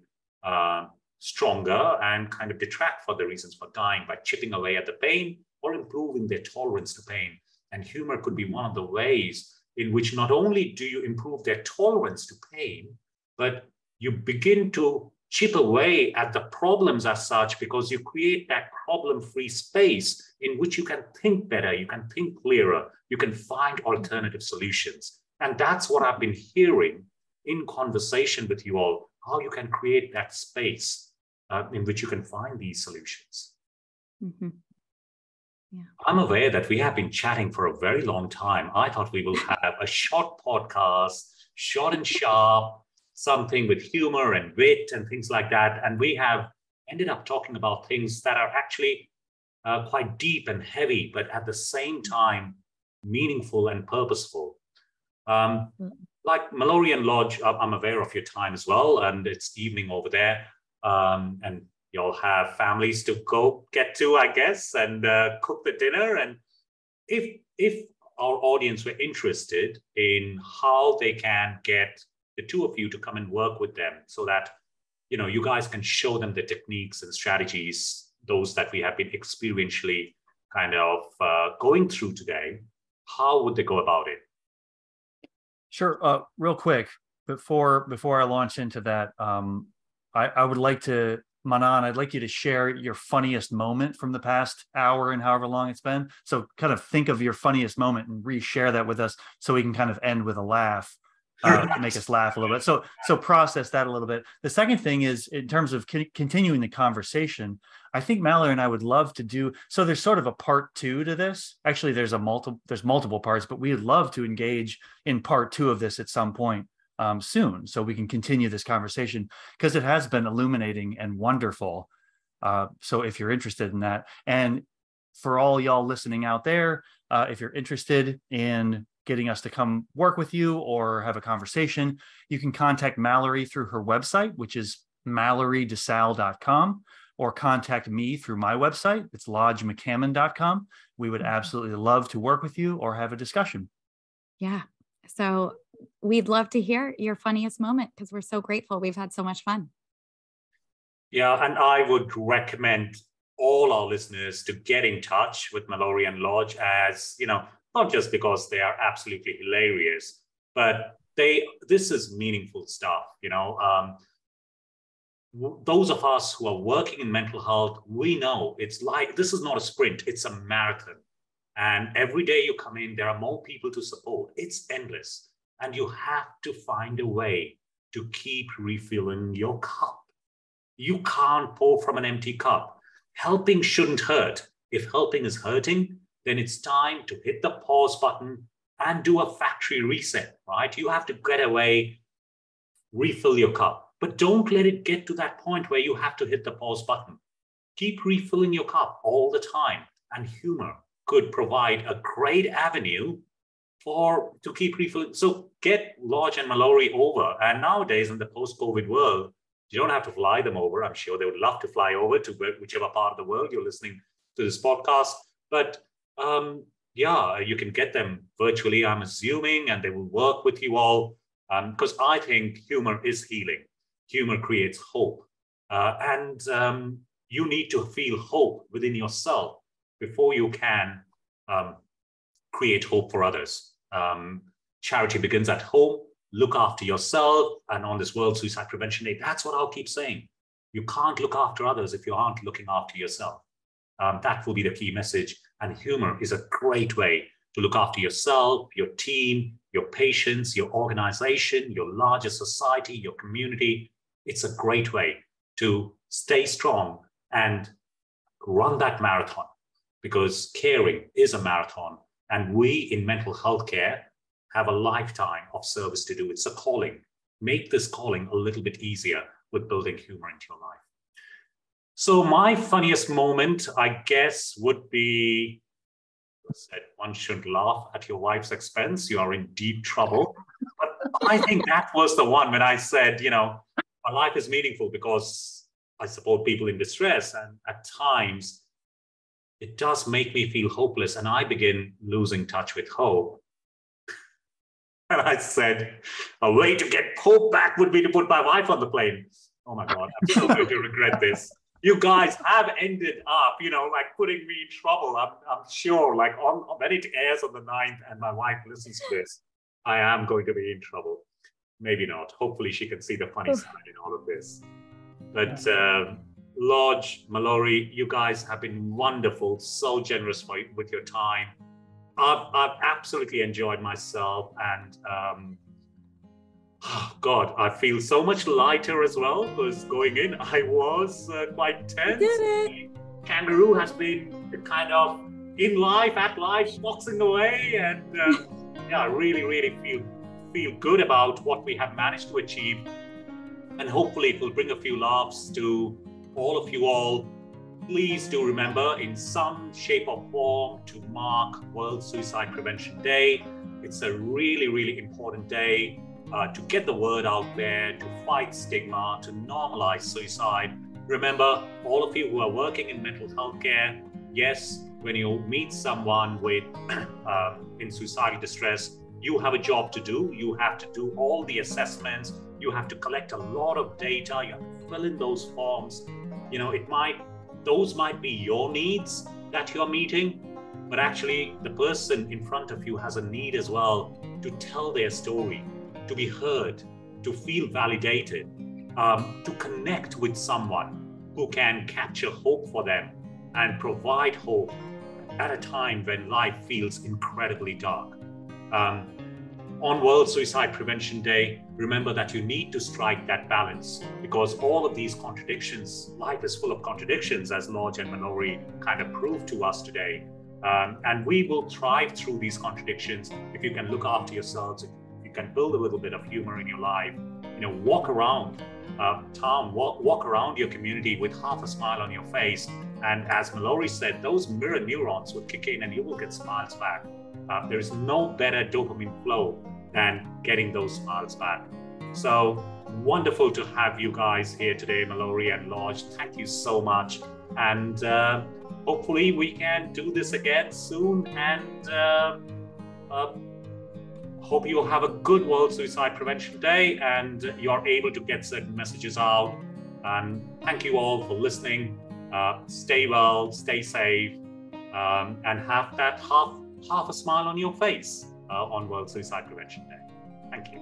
stronger and kind of detract for the reasons for dying by chipping away at the pain or improving their tolerance to pain. And humor could be one of the ways in which not only do you improve their tolerance to pain, but you begin to chip away at the problems as such, because you create that problem-free space in which you can think better, you can think clearer, you can find alternative solutions. And that's what I've been hearing in conversation with you all, how you can create that space in which you can find these solutions. Yeah. I'm aware that we have been chatting for a very long time. I thought we will have a short podcast, short and sharp, something with humor and wit and things like that. And we have ended up talking about things that are actually quite deep and heavy, but at the same time, meaningful and purposeful. Like Mallori and Lodge, I'm aware of your time as well, and it's evening over there. And you'll have families to go get to, I guess, and cook the dinner. And if our audience were interested in how they can get the two of you to come and work with them, so that you guys can show them the techniques and strategies, those that we have been experientially kind of going through today, how would they go about it? Sure. Real quick, before I launch into that, I would like to, Manan, I'd like you to share your funniest moment from the past hour and however long it's been. So kind of think of your funniest moment and re-share that with us so we can kind of end with a laugh, to make us laugh a little bit. So process that a little bit. The second thing is, in terms of continuing the conversation, I think Mallori and I would love to do, so there's sort of a part 2 to this. Actually, there's multiple parts, but we would love to engage in part 2 of this at some point soon, so we can continue this conversation, because it has been illuminating and wonderful. So if you're interested in that, and for all y'all listening out there, if you're interested in getting us to come work with you or have a conversation, you can contact Mallori through her website, which is MalloriDeSalle.com, or contact me through my website. It's lodgemccammon.com. We would absolutely love to work with you or have a discussion. Yeah. So we'd love to hear your funniest moment, because we're so grateful. We've had so much fun. Yeah, and I would recommend all our listeners to get in touch with Mallori and Lodge, as not just because they are absolutely hilarious, but this is meaningful stuff. Those of us who are working in mental health, we know it's like, this is not a sprint, it's a marathon. And every day you come in, there are more people to support. It's endless. And you have to find a way to keep refilling your cup. You can't pour from an empty cup. Helping shouldn't hurt. If helping is hurting, then it's time to hit the pause button and do a factory reset, right? You have to get away, refill your cup, but don't let it get to that point where you have to hit the pause button. Keep refilling your cup all the time, and humor could provide a great avenue to keep refilling. So get Lodge and Mallori over. And nowadays, in the post-COVID world, you don't have to fly them over. I'm sure they would love to fly over to whichever part of the world you're listening to this podcast. But you can get them virtually, I'm assuming, and they will work with you all, because I think humor is healing. Humor creates hope. And you need to feel hope within yourself before you can create hope for others. Charity begins at home. Look after yourself. And on this World Suicide Prevention Day, that's what I'll keep saying. You can't look after others if you aren't looking after yourself. That will be the key message. And humor is a great way to look after yourself, your team, your patients, your organization, your larger society, your community. It's a great way to stay strong and run that marathon, because caring is a marathon. And we in mental health care have a lifetime of service to do. It's a calling. Make this calling a little bit easier with building humor into your life. So my funniest moment, I guess, would be, one shouldn't laugh at your wife's expense. You are in deep trouble. But I think that was the one when I said, my life is meaningful because I support people in distress. And at times, it does make me feel hopeless. And I begin losing touch with hope. And I said, a way to get hope back would be to put my wife on the plane. Oh my God, I'm so going to regret this. You guys have ended up, putting me in trouble. I'm sure, when it airs on the 9th and my wife listens to this, I am going to be in trouble. Maybe not. Hopefully she can see the funny side in all of this. But Lodge, Mallori, you guys have been wonderful, so generous with your time. I've absolutely enjoyed myself, and God, I feel so much lighter as well, because going in, I was quite tense. You did it. Kangaroo has been kind of in life, at life, boxing away, and I really, really feel good about what we have managed to achieve, and hopefully it will bring a few laughs to all of you all. Please do remember, in some shape or form, to mark World Suicide Prevention Day. It's a really, really important day to get the word out there, to fight stigma, to normalize suicide. Remember, all of you who are working in mental health care, yes, when you meet someone with in suicidal distress, you have a job to do. You have to do all the assessments. You have to collect a lot of data. You have to fill in those forms. You know, those might be your needs that you're meeting, but actually the person in front of you has a need as well to tell their story, to be heard, to feel validated, to connect with someone who can capture hope for them and provide hope at a time when life feels incredibly dark. On World Suicide Prevention Day, remember that you need to strike that balance, because all of these contradictions, life is full of contradictions, as Lodge and Mallori kind of proved to us today. And we will thrive through these contradictions if you can look after yourselves, if you can build a little bit of humor in your life, you know, walk around town, walk around your community with half a smile on your face. And as Mallori said, those mirror neurons will kick in and you will get smiles back. There is no better dopamine flow than getting those smiles back. So wonderful to have you guys here today, Mallori and Lodge. Thank you so much. And hopefully we can do this again soon. And hope you have a good World Suicide Prevention Day and you're able to get certain messages out. And thank you all for listening. Stay well, stay safe, and have that half a smile on your face on World Suicide Prevention Day. Thank you.